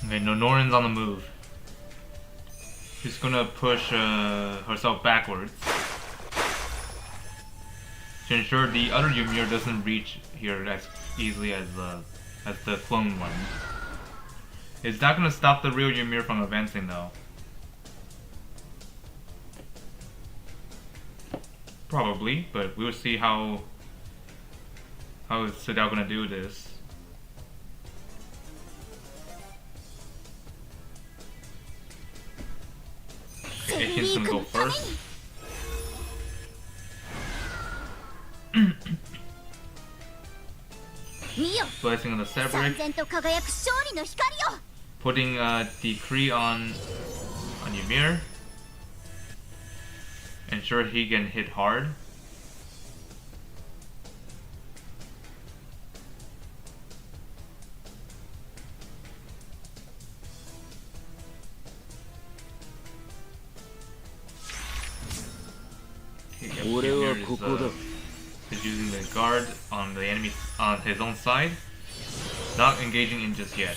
Okay, Nonorin's on the move. She's gonna push herself backwards to ensure the other Ymir doesn't reach here as easily as the clone one. Is that gonna stop the real Ymir from advancing though? Probably, but we'll see how is Sdao gonna do this. Ishin's gonna go first. Slicing on the Sebric. Putting a decree on Ymir. Ensure he can hit hard. Is using the guard on the enemy on his own side, not engaging in just yet.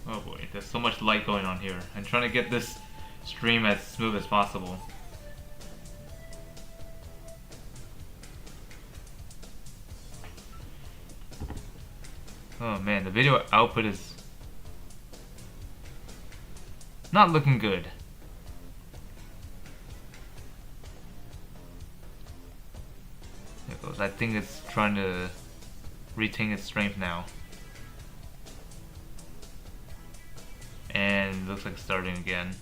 Oh boy, there's so much light going on here. I'm trying to get this stream as smooth as possible. Oh man, the video output is not looking good. There goes I think it's trying to retain its strength now. And looks like it's starting again.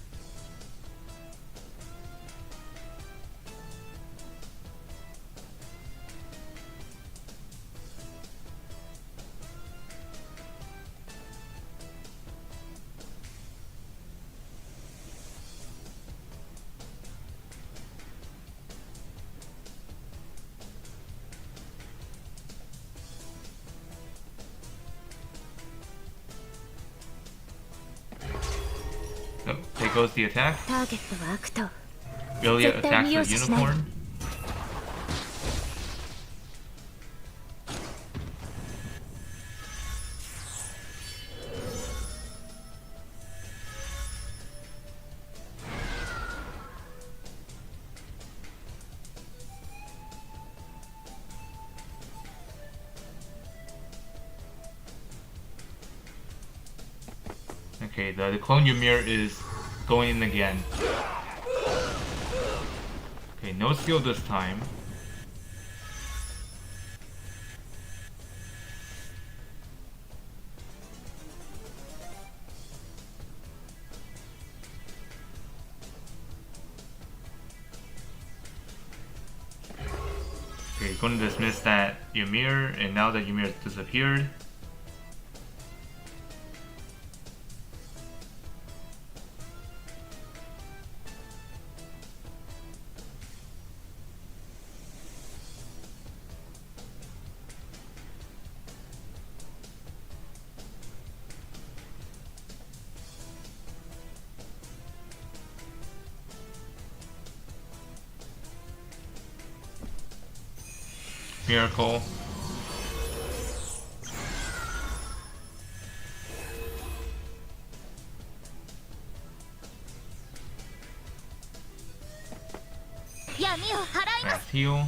Oh, there goes the attack. ターゲットは悪党 Ilya 絶対 attacks に the 容赦しない unicorn. Okay, the clone Ymir is going in again. Okay, no skill this time. Okay, going to dismiss that Ymir, and now that Ymir has disappeared. Miracle. Fast heal.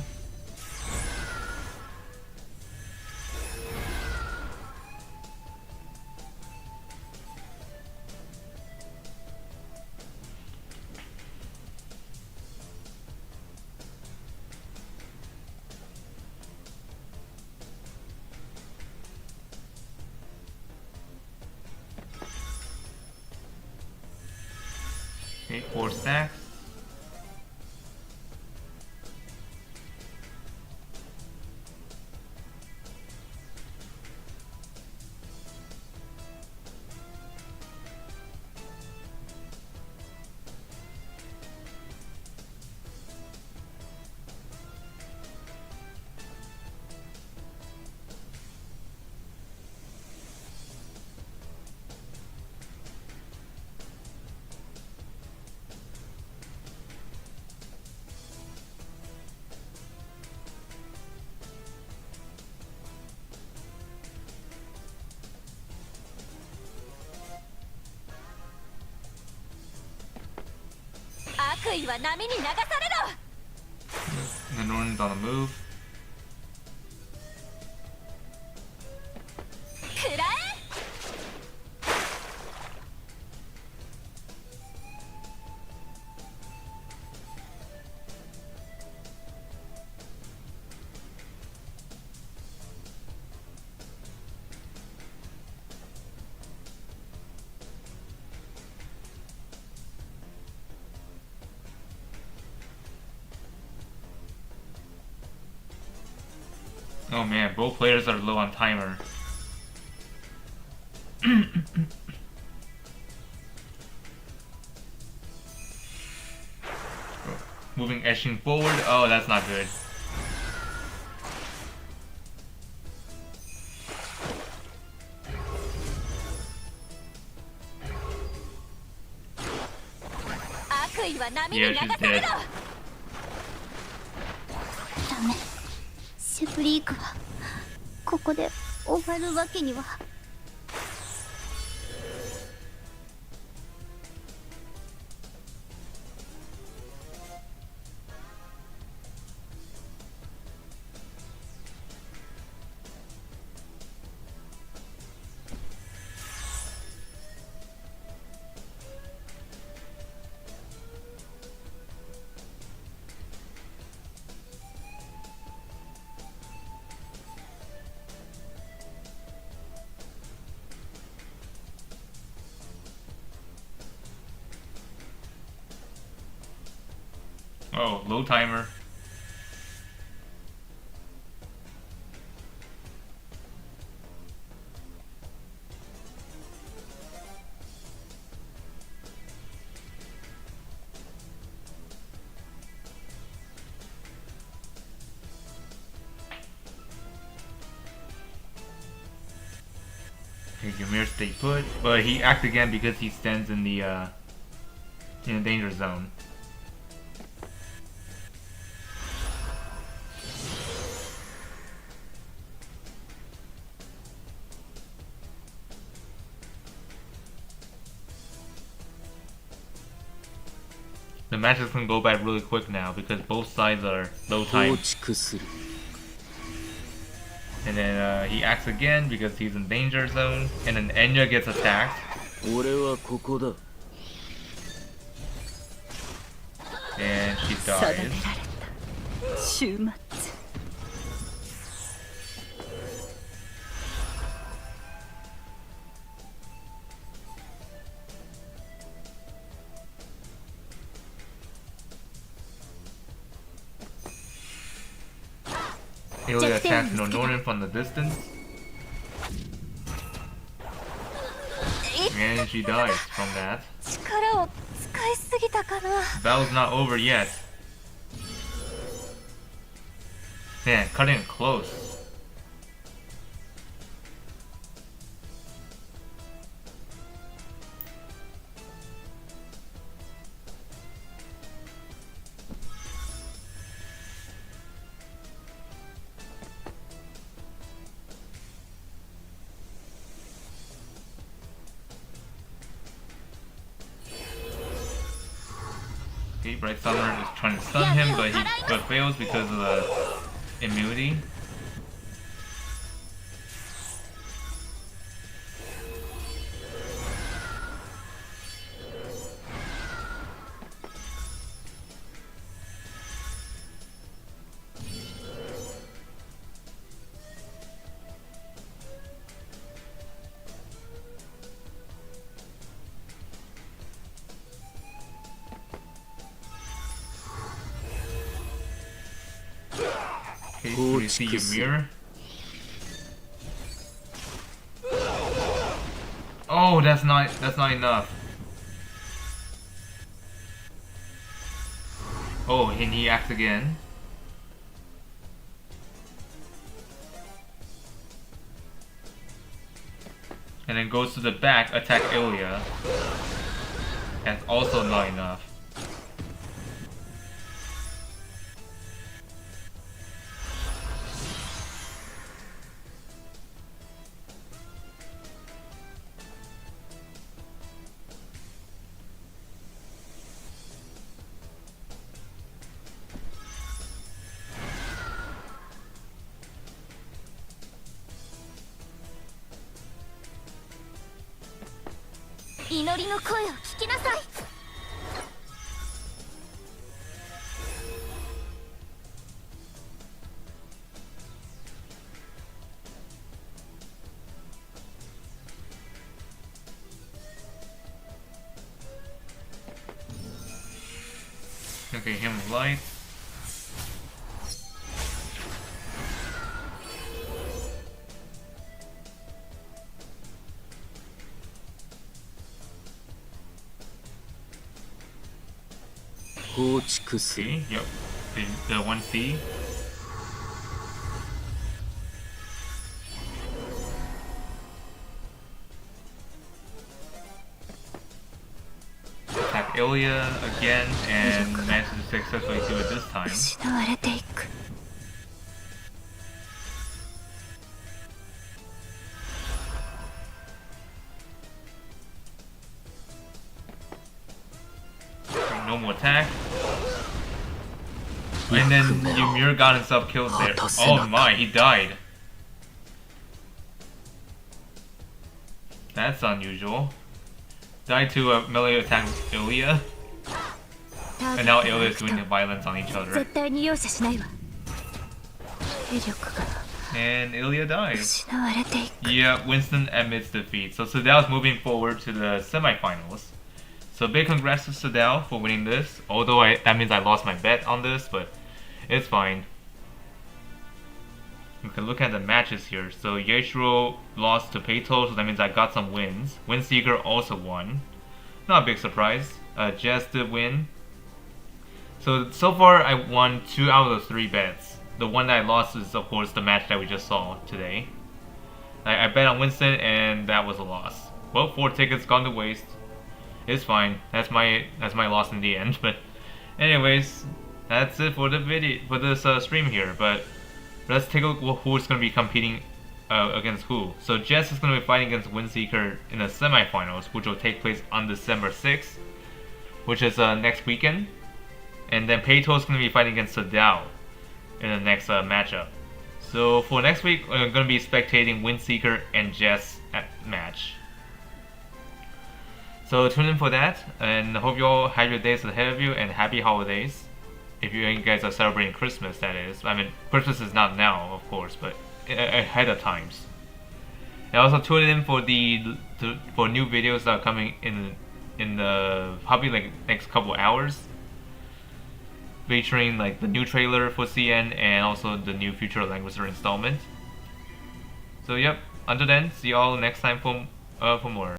Okay, 4 stacks. And then Norn's on the move. Oh man, both players are low on timer. Moving etching forward. Oh, that's not good. Yeah, she's dead. ダメシェプリークはここで終わるわけには。Oh, low timer. Okay, Ymir stay put, but he acts again because he stands in the danger zone. The match is gonna go by really quick now because both sides are low time. And then he acts again because he's in danger zone. And then Enya gets attacked. And she dies. Ilya attacks Nonorin from the distance. And she dies from that. Battle's not over yet. Man, cutting it close. Okay, Bright Summer is trying to stun him, but he fails because of the immunity. Okay, so we see Ymir. Oh, that's not enough. Oh, and he acts again. And then goes to the back, attack Ilya. That's also not enough. Okay, him with light. Okay, yep. The 1C. Attack Ilya again and manages to successfully do it this time. Okay, no more attack. And then Ymir got himself killed there. Oh my, he died. That's unusual. Died to a melee attack with Ilya. And now Ilya is doing the violence on each other. And Ilya dies. Yeah, Winston admits defeat. So Sdao's moving forward to the semifinals. So big congrats to Sdao for winning this. Although that means I lost my bet on this, but it's fine. We can look at the matches here. So Yashiro lost to Peito, so that means I got some wins. Windseeker also won. Not a big surprise. Jess did win. So far I won 2 out of the 3 bets. The one that I lost is of course the match that we just saw today. I bet on Winston and that was a loss. Well, 4 tickets gone to waste. It's fine. That's my loss in the end. But anyways, that's it for the video for this stream here. But let's take a look who's going to be competing against who. So Jess is going to be fighting against Windseeker in the semifinals, which will take place on December 6th, which is next weekend. And then Peito is going to be fighting against Sdao in the next matchup. So for next week, we're going to be spectating Windseeker and Jess match. So tune in for that, and hope you all have your days ahead of you, and happy holidays. If you guys are celebrating Christmas, that is. I mean, Christmas is not now, of course, but ahead of times. And also tune in for for new videos that are coming in the probably like next couple hours, featuring like the new trailer for CN and also the new future Langrisser installment. So yep, until then, see y'all next time for more.